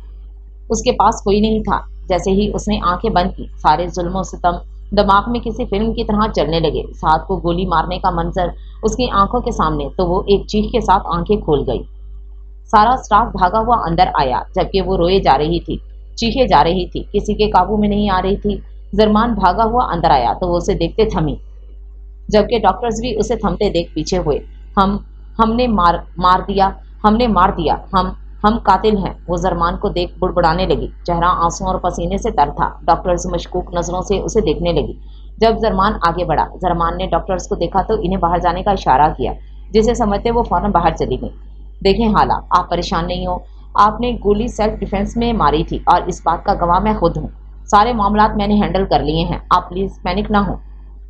उसके पास कोई नहीं था। जैसे ही उसने आंखें बंद की, सारे जुल्म सितम दिमाग में किसी फिल्म की तरह चलने लगे। साद को गोली मारने का मंजर उसकी आंखों के सामने, तो वो एक चीख के साथ आंखें खोल गई। सारा स्टाफ भागा हुआ अंदर आया, जबकि वो रोए जा रही थी, चीखे जा रही थी, किसी के काबू में नहीं आ रही थी। जरमान भागा हुआ अंदर आया तो वो उसे देखते थमी, जबकि डॉक्टर्स भी उसे थमते देख पीछे हुए। हमने मार दिया, हमने मार दिया, हम कातिल हैं। वो जरमान को देख बुड़बुड़ाने लगी, चेहरा आंसू और पसीने से तर था। डॉक्टर्स मशकूक नजरों से उसे देखने लगी। जब जरमान आगे बढ़ा, जरमान ने डॉक्टर्स को देखा तो इन्हें बाहर जाने का इशारा किया, जिसे समझते वो फौरन बाहर चली गई। देखें हाला, आप परेशान नहीं हो, आपने गोली सेल्फ डिफेंस में मारी थी और इस बात का गवाह मैं खुद हूँ। सारे मामलात मैंने हैंडल कर लिए हैं, आप प्लीज पैनिक ना हो।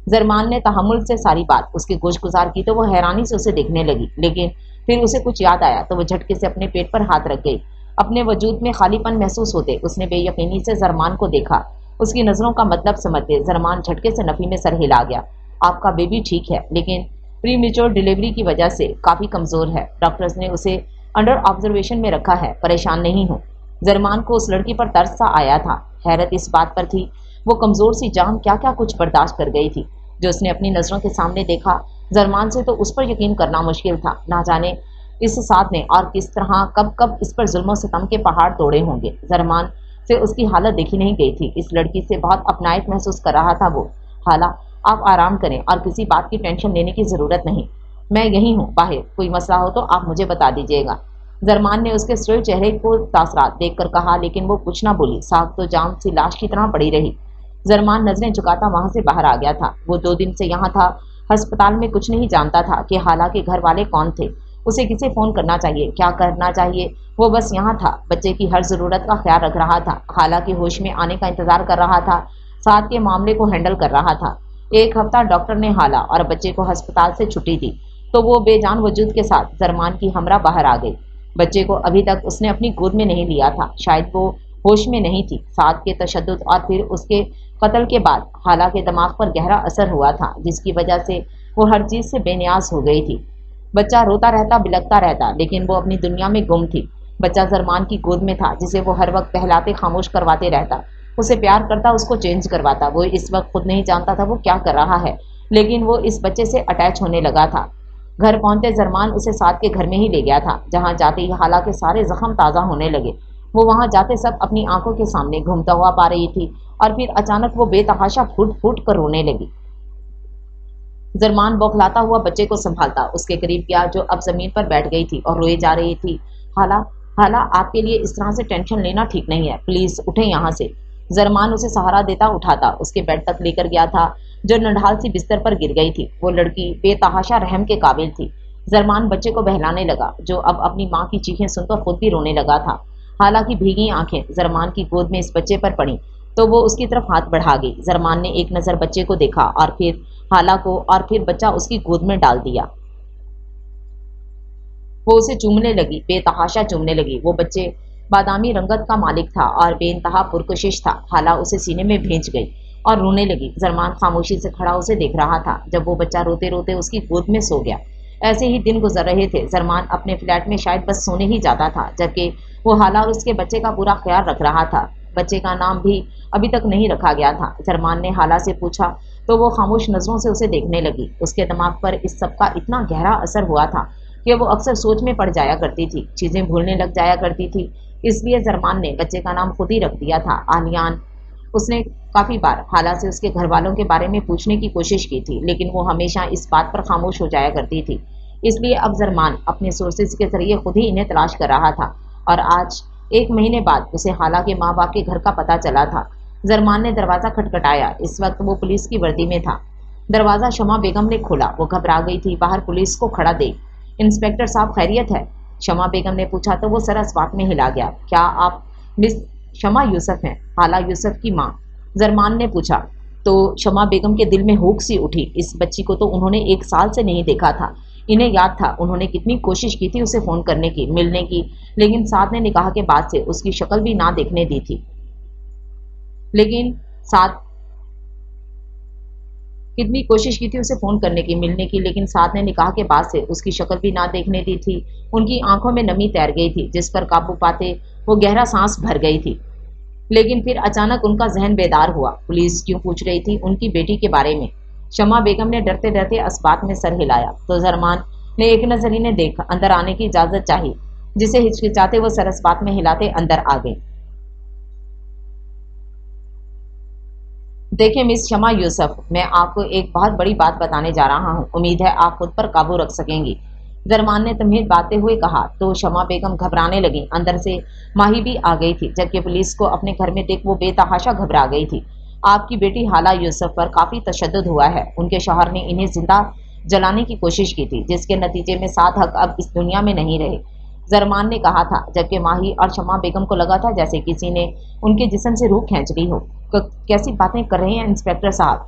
जरमान ने तहम्मुल से सारी बात उसकी गोश गुजार की तो वो हैरानी से उसे देखने लगी, लेकिन फिर उसे कुछ याद आया तो वो झटके से अपने पेट पर हाथ रख गई। अपने वजूद में खालीपन महसूस होते उसने बेयकीनी से जरमान को देखा। उसकी नजरों का मतलब समझते जरमान झटके से नफी में सर हिला गया। आपका बेबी ठीक है, लेकिन प्रीमेच्योर डिलीवरी की वजह से काफी कमजोर है। डॉक्टर्स ने उसे अंडर ऑब्जर्वेशन में रखा है, परेशान नहीं हो। जरमान को उस लड़की पर तरस सा आया था। हैरत इस बात पर थी वो कमजोर सी जान क्या क्या कुछ बर्दाश्त कर गई थी जो उसने अपनी नजरों के सामने देखा। जरमान से तो उस पर यकीन करना मुश्किल था। ना जाने इस साथ ने और किस तरह कब कब इस पर जुल्म सितम के पहाड़ तोड़े होंगे। जरमान से उसकी हालत देखी नहीं गई थी। इस लड़की से बहुत अपनायत महसूस कर रहा था वो। हाला, आप आराम करें और किसी बात की टेंशन लेने की जरूरत नहीं। मैं यही हूँ बाहर, कोई मसला हो तो आप मुझे बता दीजिएगा। जरमान ने उसके सोए चेहरे को तासरात देखकर कहा, लेकिन वो कुछ ना बोली। साग तो जाम सी लाश की तरह पड़ी रही। जरमान नजरें झुकाता वहां से बाहर आ गया था। वो 2 दिन से यहाँ था, अस्पताल में कुछ नहीं जानता था कि हाला के घर वाले कौन थे, उसे किसे फोन करना चाहिए, क्या करना चाहिए। वो बस यहाँ था, बच्चे की हर जरूरत का ख्याल रख रहा था, हाला के होश में आने का इंतजार कर रहा था, साथ के मामले को हैंडल कर रहा था। 1 हफ्ता डॉक्टर ने हाला और बच्चे को अस्पताल से छुट्टी दी तो वो बेजान वजूद के साथ जरमान की हमरा बाहर आ गई। बच्चे को अभी तक उसने अपनी गोद में नहीं लिया था, शायद वो होश में नहीं थी। साथ के तशद्दुद और फिर उसके कत्ल के बाद हाला के दिमाग पर गहरा असर हुआ था, जिसकी वजह से वो हर चीज से बेनियाज हो गई थी। बच्चा रोता रहता, बिलखता रहता, लेकिन वो अपनी दुनिया में गुम थी। बच्चा जरमान की गोद में था, जिसे वो हर वक्त बहलाते खामोश करवाते रहता, उसे प्यार करता, उसको चेंज करवाता। वो इस वक्त खुद नहीं जानता था वो क्या कर रहा है, लेकिन वो इस बच्चे से अटैच होने लगा था। घर पहुंचते जरमान उसे साथ के घर में ही ले गया था, जहां जाते ही हाला के सारे जख्म ताज़ा होने लगे। वो वहां जाते सब अपनी आंखों के सामने घूमता हुआ पा रही थी और फिर अचानक वो बेतहाशा फूट फूट कर रोने लगी। जरमान बौखलाता हुआ बच्चे को संभालता उसके करीब गया, जो अब जमीन पर बैठ गई थी और रोए जा रही थी। हाला, हाला, आपके लिए इस तरह से टेंशन लेना ठीक नहीं है, प्लीज उठें यहाँ से। जरमान उसे सहारा देता उठाता उसके बेड तक लेकर गया था, जो नढाल सी बिस्तर पर गिर गई थी। वो लड़की बेतहाशा रहम के काबिल थी। जरमान बच्चे को बहलाने लगा, जो अब अपनी माँ की चीखें सुनकर खुद भी रोने लगा था। हाला की भीगी आंखें जरमान की गोद में इस बच्चे पर पड़ी तो वो उसकी तरफ हाथ बढ़ा गई। जरमान ने एक नजर बच्चे को देखा और फिर हाला को, और फिर बच्चा उसकी गोद में डाल दिया। वो उसे चूमने लगी, बेतहाशा चूमने लगी। वो बच्चे बादामी रंगत का मालिक था और बेइंतहा पुरकशिश था। हाला उसे सीने में भेज गई और रोने लगी। जरमान खामोशी से खड़ा उसे देख रहा था जब वो बच्चा रोते रोते उसकी गोद में सो गया। ऐसे ही दिन गुजर रहे थे। जरमान अपने फ्लैट में शायद बस सोने ही जाता था, जबकि वो हाला और उसके बच्चे का पूरा ख्याल रख रहा था। बच्चे का नाम भी अभी तक नहीं रखा गया था। जरमान ने हाला से पूछा तो वो खामोश नजरों से उसे देखने लगी। उसके दिमाग पर इस सब का इतना गहरा असर हुआ था कि वो अक्सर सोच में पड़ जाया करती थी, चीजें भूलने लग जाया करती थी। इसलिए जरमान ने बच्चे का नाम खुद ही रख दिया था, आलियान। उसने काफी बार हाला से उसके घर वालों के बारे में पूछने की कोशिश की थी, लेकिन वो हमेशा इस बात पर खामोश हो जाया करती थी। इसलिए अब जरमान अपने सोर्सेज के जरिए खुद ही इन्हें तलाश कर रहा था और आज 1 महीने बाद उसे हाला के माँ बाप के घर का पता चला था। जरमान ने दरवाजा खटखटाया। इस वक्त वो पुलिस की वर्दी में था। दरवाजा शमा बेगम ने खोला। वो घबरा गई थी। बाहर पुलिस को खड़ा देख इंस्पेक्टर साहब खैरियत है? शमा बेगम ने पूछा तो वो सर अस्पात में हिला गया। क्या आप मिस शमा यूसुफ हैं? हाला यूसुफ की माँ, जरमान ने पूछा। तो शमा बेगम के दिल में हुक सी उठी। इस बच्ची को तो उन्होंने 1 साल से नहीं देखा था। इन्हें याद था उन्होंने कितनी कोशिश की थी उसे फोन करने की, मिलने की, लेकिन साथ ने निकाह के बाद से उसकी शक्ल भी ना देखने दी थी। लेकिन साथ कितनी कोशिश की थी उसे फोन करने की, मिलने की, लेकिन साथ ने निकाह के बाद से उसकी शक्ल भी ना देखने दी थी। उनकी आंखों में नमी तैर गई थी, जिस पर काबू पाते वो गहरा सांस भर गई थी। लेकिन फिर अचानक उनका जहन बेदार हुआ। पुलिस क्यों पूछ रही थी उनकी बेटी के बारे में? शमा बेगम ने डरते डरते अस्बात में सर हिलाया तो जरमान ने एक नजर इन्हें देख अंदर आने की इजाजत चाही, जिसे हिचकिचाते वो सर अस्बात में हिलाते अंदर आ गई। देखिए मिस शमा यूसुफ, मैं आपको एक बहुत बड़ी बात बताने जा रहा हूँ। उम्मीद है आप खुद पर काबू रख सकेंगी। जरमान ने तमहीद बांधते हुए कहा तो शमा बेगम घबराने लगी। अंदर से माही भी आ गई थी, जबकि पुलिस को अपने घर में देख वो बेतहाशा घबरा गई थी। आपकी बेटी हाला यूसुफ पर काफी तशद्दुद हुआ है। उनके शौहर ने इन्हें जिंदा जलाने की कोशिश की थी, जिसके नतीजे में 7 हक अब इस दुनिया में नहीं रहे, जरमान ने कहा था, जबकि माही और शमा बेगम को लगा था जैसे किसी ने उनके जिस्म से रूह खींच ली हो। कैसी बातें कर रहे हैं इंस्पेक्टर साहब?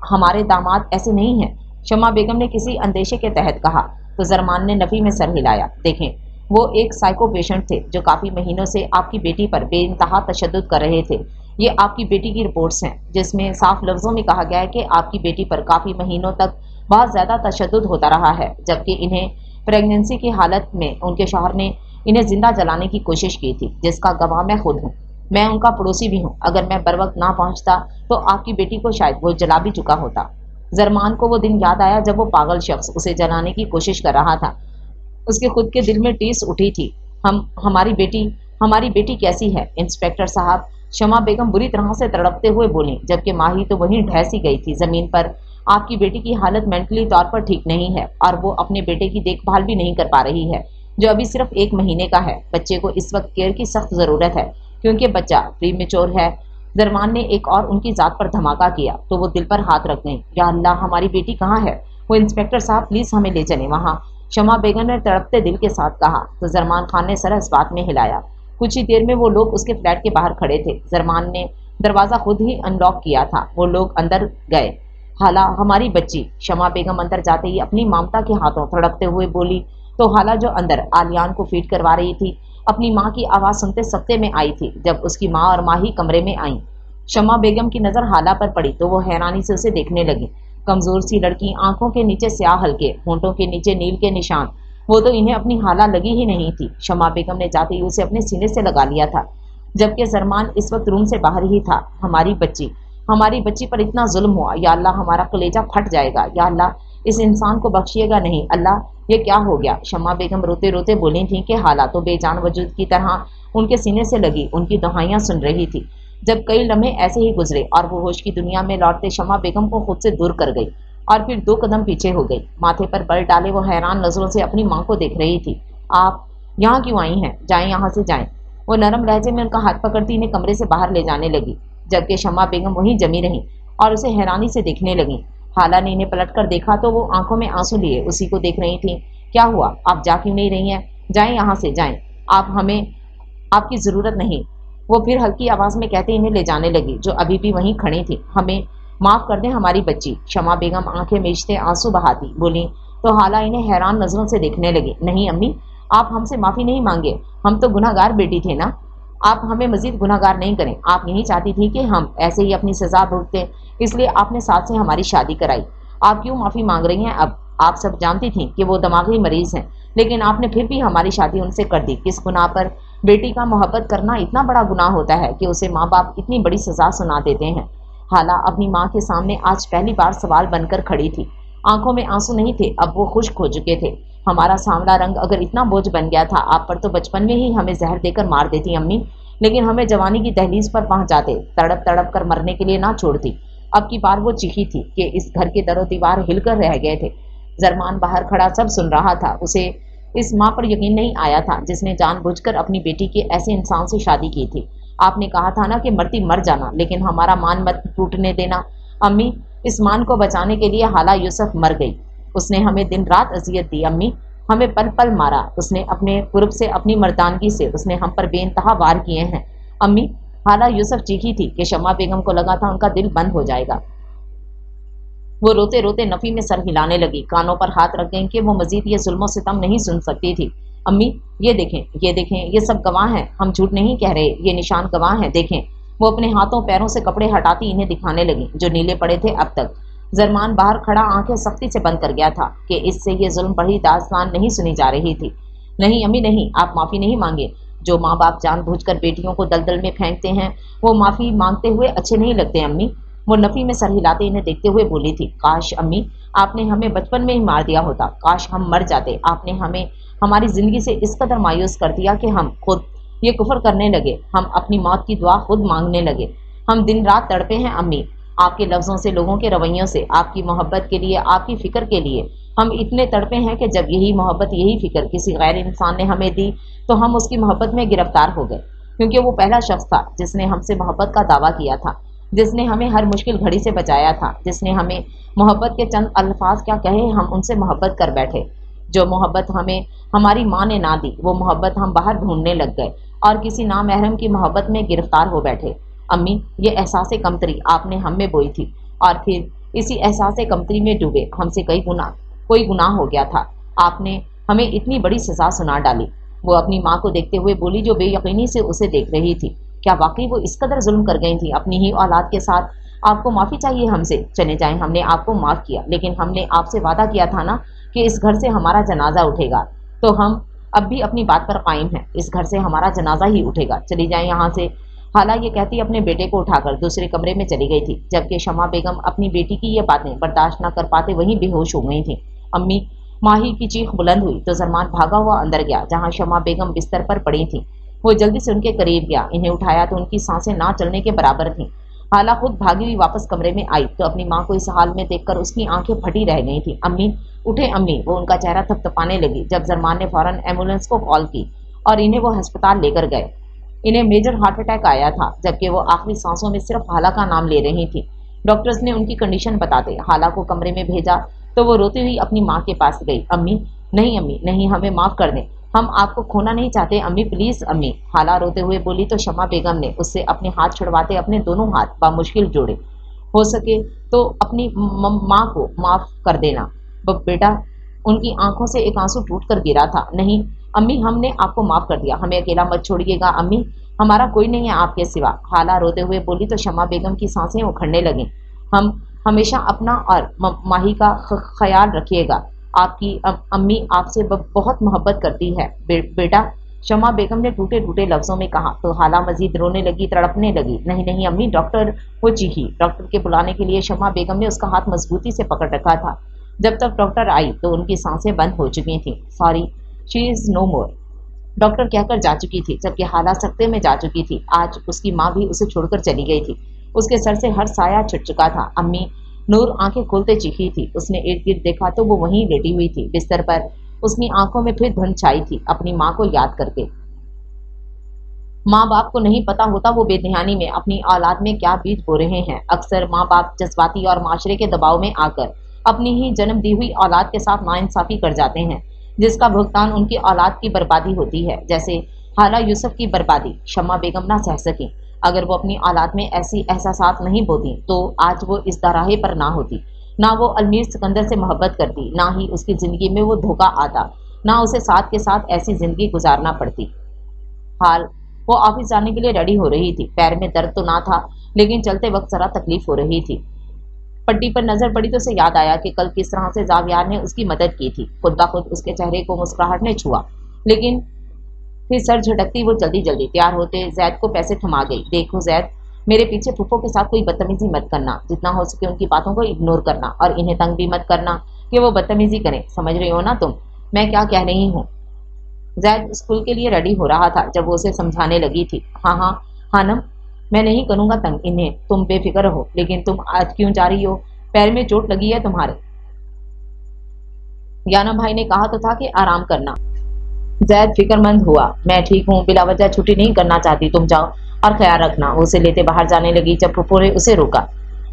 हमारे दामाद ऐसे नहीं हैं, शमा बेगम ने किसी अंदेशे के तहत कहा तो जरमान ने नफी में सर हिलाया। देखें, वो एक साइको पेशेंट थे जो काफी महीनों से आपकी बेटी पर बेइंतहा तशद्दुद कर रहे थे। ये आपकी बेटी की रिपोर्ट्स हैं, जिसमें साफ लफ्जों में कहा गया है कि आपकी बेटी पर काफी महीनों तक बहुत ज्यादा तशद्दुद होता रहा है, जबकि इन्हें प्रेगनेंसी की हालत में उनके शौहर ने इन्हें जिंदा जलाने की कोशिश की थी, जिसका गवाह मैं खुद हूँ। मैं उनका पड़ोसी भी हूँ। अगर मैं बर वक्त ना पहुंचता तो आपकी बेटी को शायद वो जला भी चुका होता। जरमान को वो दिन याद आया जब वो पागल शख्स उसे जलाने की कोशिश कर रहा था। उसके खुद के दिल में टीस उठी थी। हमारी बेटी कैसी है इंस्पेक्टर साहब? शमा बेगम बुरी तरह से तड़पते हुए बोली, जबकि माही तो वहीं ढह सी गई थी जमीन पर। आपकी बेटी की हालत मेंटली तौर पर ठीक नहीं है और वो अपने बेटे की देखभाल भी नहीं कर पा रही है, जो अभी सिर्फ 1 महीने का है। बच्चे को इस वक्त केयर की सख्त जरूरत है, क्योंकि बच्चा प्रीमेच्योर है। जरमान ने एक और उनकी जात पर धमाका किया तो वो दिल पर हाथ रख गई। या अल्लाह, हमारी बेटी कहाँ है? वो इंस्पेक्टर साहब प्लीज हमें ले चले वहाँ, शमा बेगम ने तड़पते दिल के साथ कहा तो जरमान खान ने सर इस बात में हिलाया। कुछ ही देर में वो लोग उसके फ्लैट के बाहर खड़े थे। जरमान ने दरवाजा खुद ही अनलॉक किया था। वो लोग अंदर गए। हाला, हमारी बच्ची, शमा बेगम अंदर जाते ही अपनी ममता के हाथों तड़पते हुए बोली तो हाला जो अंदर आलियान को फीड करवा रही थी अपनी माँ की आवाज सुनते सख्ते में आई थी। जब उसकी माँ और माही कमरे में आई, शमा बेगम की नजर हाला पर पड़ी तो वो हैरानी से उसे देखने लगी। कमजोर सी लड़की, आंखों के नीचे स्याह हल्के, होंठों के नीचे नील के निशान, वो तो इन्हें अपनी हाला लगी ही नहीं थी। शमा बेगम ने जाते ही उसे अपने सीने से लगा लिया था, जबकि जरमान इस वक्त रूम से बाहर ही था। हमारी बच्ची पर इतना जुल्म हुआ, या अल्लाह, हमारा कलेजा फट जाएगा। या अल्लाह, इस इंसान को बख्शिएगा नहीं। अल्लाह, ये क्या हो गया? शमा बेगम रोते रोते बोली थी कि हाला तो बेजान वजूद की तरह उनके सीने से लगी उनकी दुहाइयां सुन रही थी। जब कई लम्हे ऐसे ही गुजरे और वो होश की दुनिया में लौटते शमा बेगम को खुद से दूर कर गई और फिर 2 कदम पीछे हो गई। माथे पर बल डाले वो हैरान नजरों से अपनी माँ को देख रही थी। आप यहाँ क्यों आई हैं? जाएं, यहाँ से जाएं। वो नरम लहजे में उनका हाथ पकड़ती इन्हें कमरे से बाहर ले जाने लगी, जबकि शमा बेगम वहीं जमी रही और उसे हैरानी से देखने लगी। हाला ने इन्हें पलट कर देखा तो वो आंखों में आंसू लिए उसी को देख रही थी। क्या हुआ? आप जा क्यों नहीं रही हैं? जाएं, यहाँ से जाएं। हमें आपकी जरूरत नहीं, वो फिर हल्की आवाज में कहते इन्हें ले जाने लगी, जो अभी भी वहीं खड़ी थी। हमें माफ कर दें हमारी बच्ची, शमा बेगम आंखें मीचते आंसू बहाती बोली तो हाला इन्हें हैरान नजरों से देखने लगी। नहीं अम्मी, आप हमसे माफी नहीं मांगे, हम तो गुनहगार बेटी थे ना, आप हमें मजीद गुनहगार नहीं करें। आप यही चाहती थी कि हम ऐसे ही अपनी सजा भुगतें, इसलिए आपने साथ से हमारी शादी कराई। आप क्यों माफ़ी मांग रही हैं अब? आप सब जानती थी कि वो दिमागी मरीज हैं, लेकिन आपने फिर भी हमारी शादी उनसे कर दी। किस गुनाह पर? बेटी का मोहब्बत करना इतना बड़ा गुनाह होता है कि उसे माँ बाप इतनी बड़ी सजा सुना देते हैं। हाला अपनी माँ के सामने आज पहली बार सवाल बनकर खड़ी थी। आंखों में आंसू नहीं थे, अब वो खुश्क हो चुके थे। हमारा सांवला रंग अगर इतना बोझ बन गया था आप पर, तो बचपन में ही हमें जहर देकर मार देती अम्मी, लेकिन हमें जवानी की दहलीज पर पहुंचाते, तड़प तड़प कर मरने के लिए ना छोड़ती। अब की बार वो चीखी थी कि इस घर के दरो दीवार हिलकर रह गए थे। जरमान बाहर खड़ा सब सुन रहा था। उसे इस माँ पर यकीन नहीं आया था जिसने जानबूझकर अपनी बेटी के ऐसे इंसान से शादी की थी। आपने कहा था ना कि मरती मर जाना, लेकिन हमारा मान मत टूटने देना। अम्मी, इस मान को बचाने के लिए हाला यूसुफ मर गई। उसने हमें दिन रात अजियत दी अम्मी, हमें पल पल मारा। उसने अपने कुर्ब से, अपनी मर्दानगी से उसने हम पर बेइंतहा वार किए हैं। अम्मी, हाला यूसुफ चीखी थी कि शमा बेगम को लगा था उनका दिल बंद हो जाएगा। वो रोते रोते नफी में सर हिलाने लगी, कानों पर हाथ रख गई कि वो मजीद ये जुल्म सितम नहीं सुन सकती थी। अम्मी, ये देखें, ये देखें, ये सब गवाह हैं, हम झूठ नहीं कह रहे, ये निशान गवाह हैं, देखें। वो अपने हाथों पैरों से कपड़े हटाती इन्हें दिखाने लगी जो नीले पड़े थे अब तक। जरमान बाहर खड़ा आंखें सख्ती से बंद कर गया था कि इससे ये जुल्म बड़ी दास्तान नहीं सुनी जा रही थी। नहीं अम्मी नहीं, आप माफ़ी नहीं मांगे। जो माँ बाप जानबूझकर बेटियों को दलदल में फेंकते हैं वो माफ़ी मांगते हुए अच्छे नहीं लगते अम्मी। वो नफ़ी में सर हिलाते इन्हें देखते हुए बोली थी, काश अम्मी आपने हमें बचपन में ही मार दिया होता, काश हम मर जाते। आपने हमें हमारी ज़िंदगी से इस कदर मायूस कर दिया कि हम खुद ये कुफर करने लगे, हम अपनी मौत की दुआ खुद मांगने लगे। हम दिन रात तड़पे हैं अम्मी, आपके लफ्ज़ों से, लोगों के रवैयों से, आपकी मोहब्बत के लिए, आपकी फ़िक्र के लिए। हम इतने तड़पे हैं कि जब यही मोहब्बत, यही फ़िक्र किसी गैर इंसान ने हमें दी तो हम उसकी मोहब्बत में गिरफ्तार हो गए, क्योंकि वो पहला शख्स था जिसने हमसे मोहब्बत का दावा किया था, जिसने हमें हर मुश्किल घड़ी से बचाया था, जिसने हमें मोहब्बत के चंद अल्फाज क्या कहे हम उनसे मोहब्बत कर बैठे। जो मोहब्बत हमें हमारी माँ ने ना दी, वो मोहब्बत हम बाहर ढूंढने लग गए और किसी नामहरम की मोहब्बत में गिरफ्तार हो बैठे। अम्मी, ये एहसास कमतरी आपने हम में बोई थी और फिर इसी एहसास कमतरी में डूबे हमसे कोई गुनाह हो गया था। आपने हमें इतनी बड़ी सजा सुना डाली। वो अपनी माँ को देखते हुए बोली जो बेयकीनी से उसे देख रही थी। क्या वाकई वो इस कदर जुल्म कर गई थी अपनी ही औलाद के साथ? आपको माफ़ी चाहिए हमसे, चले जाएं, हमने आपको माफ़ किया, लेकिन हमने आपसे वादा किया था ना कि इस घर से हमारा जनाजा उठेगा, तो हम अब भी अपनी बात पर कायम हैं, इस घर से हमारा जनाजा ही उठेगा, चली जाएं यहाँ से। हाला ये कहती अपने बेटे को उठाकर दूसरे कमरे में चली गई थी, जबकि शमा बेगम अपनी बेटी की ये बातें बर्दाश्त न कर पाते वहीं बेहोश हो गई थी। अम्मी, माही की चीख बुलंद हुई तो जरमान भागा हुआ अंदर गया जहाँ शमा बेगम बिस्तर पर पड़ी थी। वो जल्दी से उनके करीब गया, इन्हें उठाया तो उनकी सांसें ना चलने के बराबर थीं। हाला खुद भागी हुई वापस कमरे में आई तो अपनी माँ को इस हाल में देखकर उसकी आंखें फटी रह गई थी। अम्मी उठे अम्मी, वो उनका चेहरा थपथपाने लगी जब जरमान ने फौरन एम्बुलेंस को कॉल की और इन्हें वो अस्पताल लेकर गए। इन्हें मेजर हार्ट अटैक आया था, जबकि वो आखिरी सांसों में सिर्फ हाला का नाम ले रही थी। डॉक्टर्स ने उनकी कंडीशन बताते हाला को कमरे में भेजा तो वो रोती हुई अपनी माँ के पास गई। अम्मी नहीं, हमें माफ़ कर दें, हम आपको खोना नहीं चाहते अम्मी, प्लीज़ अम्मी। हाला रोते हुए बोली तो शमा बेगम ने उससे अपने हाथ छुड़वाते अपने दोनों हाथ बामुश्किल जोड़े। हो सके तो अपनी माँ को माफ़ कर देना बेटा। उनकी आंखों से एक आंसू टूट कर गिरा था। नहीं अम्मी, हमने आपको माफ़ कर दिया, हमें अकेला मत छोड़िएगा अम्मी, हमारा कोई नहीं है आपके सिवा। हाला रोते हुए बोली तो शमा बेगम की सांसें उखड़ने लगीं। हम हमेशा अपना और माही का ख्याल रखिएगा, आपकी अम्मी आपसे बहुत मोहब्बत करती है बेटा, शमा बेगम ने टूटे टूटे लफ्ज़ों में कहा तो हाला मजीद रोने लगी, तड़पने लगी। नहीं अम्मी, डॉक्टर, वो चीखी। डॉक्टर के बुलाने के लिए शमा बेगम ने उसका हाथ मजबूती से पकड़ रखा था। जब तक डॉक्टर आई तो उनकी सांसें बंद हो चुकी थीं। Sorry, she is no more, doctor कहकर जा चुकी थी, जबकि हाला सकते में जा चुकी थी। आज उसकी माँ भी उसे छोड़कर चली गई थी। उसके सर से हर साया छुट चुका था। अम्मी, नूर आंखें खोलते चीखी थी। उसने इर्द गिर्द देखा तो वो वहीं लेटी हुई थी बिस्तर पर। उसकी आंखों में फिर धुंध छाई थी अपनी माँ को याद करके। माँ बाप को नहीं पता होता वो बेध्यानी में अपनी औलाद में क्या बीत हो रहे हैं। अक्सर माँ बाप जज्बाती और माशरे के दबाव में आकर अपनी ही जन्म दी हुई औलाद के साथ नाइंसाफ़ी कर जाते हैं, जिसका भुगतान उनकी औलाद की बर्बादी होती है। जैसे हाला यूसुफ की बर्बादी शमा बेगम ना सह सकी। अगर वो अपनी औलाद में ऐसी एहसासात नहीं बोती तो आज वो इस दराहे पर ना होती, ना वो अलमीर सिकंदर से मोहब्बत करती, ना ही उसकी ज़िंदगी में वो धोखा आता, ना उसे साथ के साथ ऐसी ज़िंदगी गुजारना पड़ती। हाल वो ऑफिस जाने के लिए रेडी हो रही थी। पैर में दर्द तो ना था, लेकिन चलते वक्त जरा तकलीफ हो रही थी। पट्टी पर नजर पड़ी तो उसे याद आया कि कल किस तरह से जावियार ने उसकी मदद की थी। खुद ब खुद उसके चेहरे को मुस्कुराहट ने छुआ, लेकिन फिर सर झटकती वो जल्दी जल्दी तैयार होते जैद को पैसे थमा गई। देखो जैद, मेरे पीछे फूफो के साथ कोई बदतमीजी मत करना, जितना हो सके उनकी बातों को इग्नोर करना और इन्हें तंग भी मत करना कि वो बदतमीजी करें। समझ रही हो ना तुम मैं क्या कह रही हूँ? जैद स्कूल के लिए रेडी हो रहा था जब वो उसे समझाने लगी थी। हाँ हाँ हानम, मैं नहीं करूंगा तंग इन्हें, तुम बेफिक्र रहो। लेकिन तुम आज क्यों जा रही हो? पैर में चोट लगी है तुम्हारे? याना भाई ने कहा तो था कि आराम करना। जैद फिक्रमंद हुआ। मैं ठीक हूँ, बिला वजह छुट्टी नहीं करना चाहती, तुम जाओ और ख्याल रखना। वो उसे लेते बाहर जाने लगी जब फुप्पो ने उसे रोका।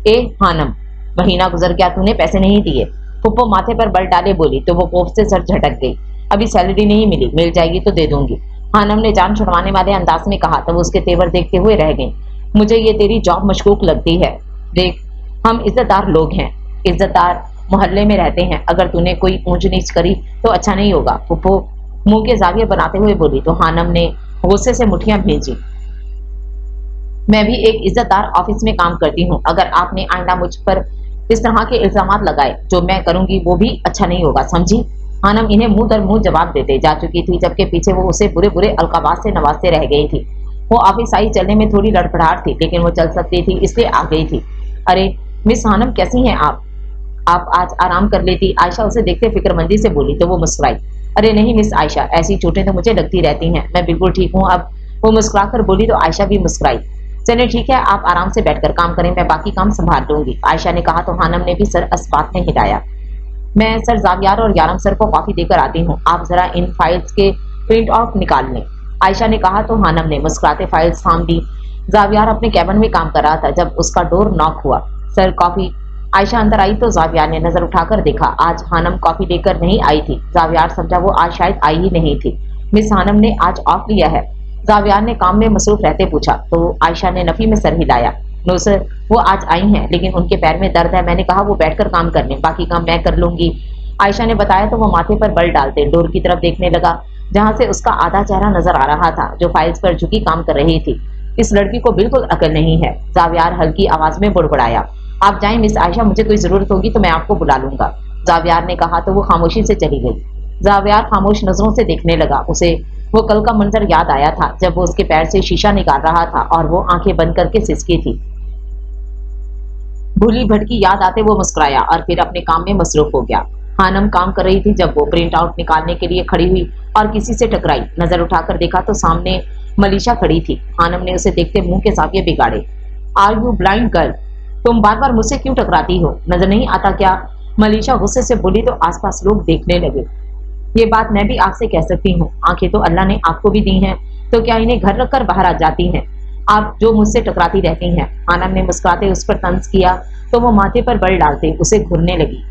ए हानम, महीना गुजर गया, तूने पैसे नहीं दिए। फुप्पो माथे पर बल डाले बोली तो वो कोफ से सर झटक गई। अभी सैलरी नहीं मिली, मिल जाएगी तो दे दूंगी, हानम ने जान छुड़वाने वाले अंदाज में कहा। तब उसके तेवर देखते हुए रह गई। मुझे ये तेरी जॉब मशकूक लगती है। देख, हम इज्जतदार लोग हैं, इज्जतदार मोहल्ले में रहते हैं, अगर तूने कोई ऊंच नीच करी तो अच्छा नहीं होगा। फुप्पो मुंह के जाविये बनाते हुए बोली तो हानम ने गुस्से से मुठ्ठियां भेजी। मैं भी एक इज्जतदार ऑफिस में काम करती हूँ, अगर आपने आइंदा मुझ पर इस तरह के इल्जामात लगाए जो मैं करूंगी वो भी अच्छा नहीं होगा, समझी? हानम इन्हें मुंह दर मुंह जवाब देते जा चुकी थी, जबकि पीछे वो उसे बुरे बुरे अलकाबात से नवाजते रह गई थी। वो ऑफिस आई, चलने में थोड़ी लड़खड़ाहट थी, लेकिन वो चल सकती थी इसलिए आ गई थी। अरे मिस हानम, कैसी हैं आप आज आराम कर लेती, आयशा उसे देखते फिक्रमंदी से बोली तो वो मुस्कुराई। अरे नहीं मिस आयशा, ऐसी चोटें तो मुझे लगती रहती हैं, मैं बिल्कुल ठीक हूँ अब, वो मुस्कुरा कर बोली तो आयशा भी मुस्कुराई। चलिए ठीक है, आप आराम से बैठकर काम करें, मैं बाकी काम संभाल लूंगी, आयशा ने कहा तो हानम ने भी सर अस्पात में हिलाया। मैं सर जावियार और यारम सर को कॉफी देकर आती हूँ, आप जरा इन फाइल्स के प्रिंट आउट निकाल लें, आयशा ने कहा तो हानम ने मुस्कुराते फाइल्स थाम दी। जावियार अपने कैबिन में काम कर रहा था जब उसका डोर नॉक हुआ। Sir coffee. आयशा अंदर आई तो जावियार ने नजर उठाकर देखा, आज हानम कॉफी लेकर नहीं आई थी। जावियार समझा वो आज शायद आई ही नहीं थी, मिस हानम ने आज ऑफ लिया है। जावियार ने काम में मसरूफ रहते पूछा तो आयशा ने नफी में सर हिलाया। नो सर, वो आज आई हैं, लेकिन उनके पैर में दर्द है, मैंने कहा वो बैठकर काम कर लें, बाकी काम मैं कर लूंगी, आयशा ने बताया तो वो माथे पर बल डालते डोर की तरफ देखने लगा, जहां से उसका आधा चेहरा नजर आ रहा था जो फाइल्स पर झुकी काम कर रही थी। इस लड़की को बिल्कुल अकल नहीं है, जावियार हल्की आवाज में बुड़बुड़ाया। आप जाएं मिस आयशा, मुझे कोई जरूरत होगी तो मैं आपको बुला लूंगा, जावियार ने कहा तो वो खामोशी से चली गई। जावियार खामोश नजरों से देखने लगा। उसे वो कल का मंजर याद आया था जब वो उसके पैर से शीशा निकाल रहा था और वो आंखें बंद करके सिसकी थी। भूली भटकी याद आते वो मुस्कुराया और फिर अपने काम में मसरूफ हो गया। हानम काम कर रही थी जब वो प्रिंट आउट निकालने के लिए खड़ी हुई और किसी से टकराई। नजर उठाकर देखा तो सामने मलीशा खड़ी थी। हानम ने उसे देखते मुंह के जाविये बिगाड़े। आर यू ब्लाइंड गर्ल, तुम बार बार मुझसे क्यों टकराती हो, नजर नहीं आता क्या? मलीशा गुस्से से बोली तो आसपास लोग देखने लगे। ये बात मैं भी आपसे कह सकती हूँ, आंखें तो अल्लाह ने आपको भी दी हैं, तो क्या इन्हें घर रखकर बाहर आ जाती हैं आप जो मुझसे टकराती रहती हैं? हानम ने मुस्कुराते उस पर तंज किया तो वो माथे पर बल डालते उसे घूरने लगी।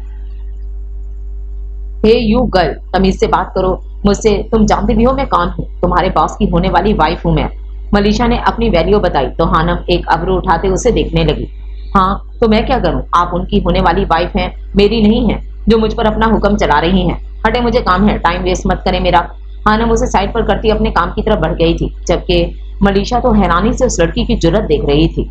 हे यू गर्ल, तमीज से बात करो मुझसे, तुम जानती भी हो मैं कौन हूँ, तुम्हारे बॉस की होने वाली वाइफ हूँ मैं। मलीशा ने अपनी वैल्यू बताई तो हानम एक अबरू उठाते उसे देखने लगी। हाँ तो मैं क्या करूँ, आप उनकी होने वाली वाइफ हैं, मेरी नहीं है, जो मुझ पर अपना हुक्म चला रही हैं। हटे, मुझे काम है, टाइम वेस्ट मत करें मेरा। हानम उसे साइड पर करती अपने काम की तरफ बढ़ गई थी, जबकि मलीशा तो हैरानी से उस लड़की की जुर्रत देख रही थी।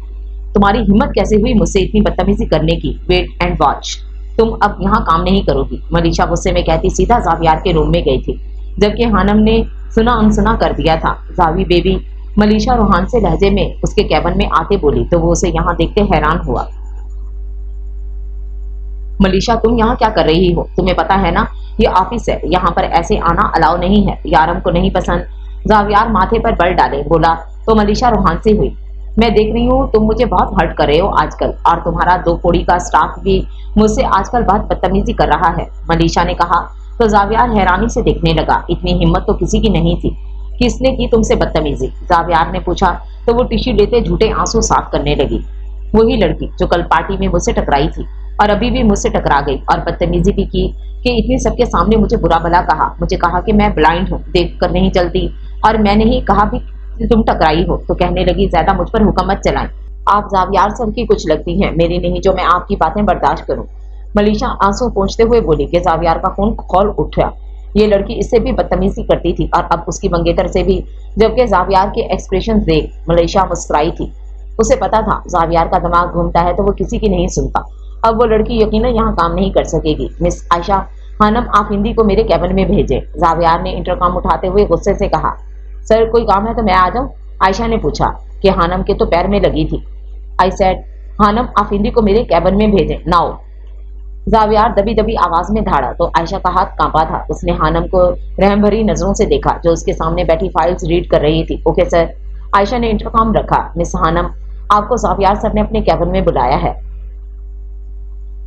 तुम्हारी हिम्मत कैसे हुई मुझसे इतनी बदतमीजी करने की? वेट एंड वॉच, तुम अब यहाँ काम नहीं करोगी, मलीशा गुस्से में कहती सीधा जावियार के रूम में गई थी, जबकि हानम ने सुना अनसुना कर दिया था। जावी बेबी, मलीशा रूहान से लहजे में उसके कैबिन में आते बोली तो वो उसे यहाँ देखते हैरान हुआ। मलीशा, तुम यहाँ क्या कर रही हो? तुम्हें पता है ना ये ऑफिस है, यहाँ पर ऐसे आना अलाउ नहीं है, यारम को नहीं पसंद। जावियार माथे पर बल डाले बोला तो मलीशा रूहान से हुई। मैं देख रही हूँ तुम मुझे बहुत हर्ट कर रहे हो आजकल, और तुम्हारा दो कोड़ी का स्टाफ भी मुझसे आजकल बहुत बदतमीजी कर रहा है, मलीशा ने कहा तो जावियार हैरानी से देखने लगा। इतनी हिम्मत तो किसी की नहीं थी। किसने की तुमसे बदतमीजी? जावियार ने पूछा तो वो टिश्यू लेते झूठे आंसू साफ करने लगी। वही लड़की जो कल पार्टी में मुझसे टकराई थी और अभी भी मुझसे टकरा गई और बदतमीजी भी की कि इतने सबके सामने मुझे बुरा भला कहा, मुझे कहा कि मैं ब्लाइंड हूँ, देख कर नहीं चलती, और मैंने ही कहा भी कि तुम टकराई हो तो कहने लगी ज्यादा मुझ पर हुक्म मत चलाएं, आप जावियार सर की कुछ लगती हैं, मेरी नहीं, जो मैं आपकी बातें बर्दाश्त करूं। मलीशा आंसू पोंछते हुए बोली कि जावियार का खून खौल उठा। یہ لڑکی اس سے بھی بدتمیزی کرتی تھی اور اب اس کی منگیتر سے بھی، جبکہ زاویار کے ایکسپریشن دیکھ ملیشا مسکرائی تھی۔ اسے پتا تھا زاویار کا دماغ گھومتا ہے تو وہ کسی کی نہیں سنتا۔ اب وہ لڑکی یقیناً یہاں کام نہیں کر سکے گی۔ مس عائشہ خانم، آپ ہندی کو میرے کیبن میں بھیجیں۔ زاویار نے انٹرکام اٹھاتے ہوئے غصے سے کہا۔ سر، کوئی کام ہے تو میں آ جاؤں؟ عائشہ نے پوچھا کہ خانم کے تو پیر میں لگی تھی۔ آئی سیڈ، خانم آپ ہندی کو میرے کیبن میں بھیجیں ناؤ۔ زاویار دبی دبی آواز میں دھاڑا تو عائشہ کا ہاتھ کانپا تھا۔ اس نے خانم کو رحم بھری نظروں سے دیکھا جو اس کے سامنے بیٹھی فائلز ریڈ کر رہی تھی۔ Okay sir. عائشہ نے انٹرکام رکھا۔ مس خانم، آپ کو زاویار سر نے اپنے کیبن میں بلایا ہے۔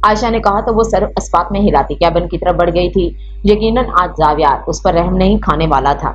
عائشہ نے کہا تو وہ سر اسپاق میں ہلاتی کیبن کی طرف بڑھ گئی تھی۔ یقیناً آج زاویار اس پر رحم نہیں کھانے والا تھا۔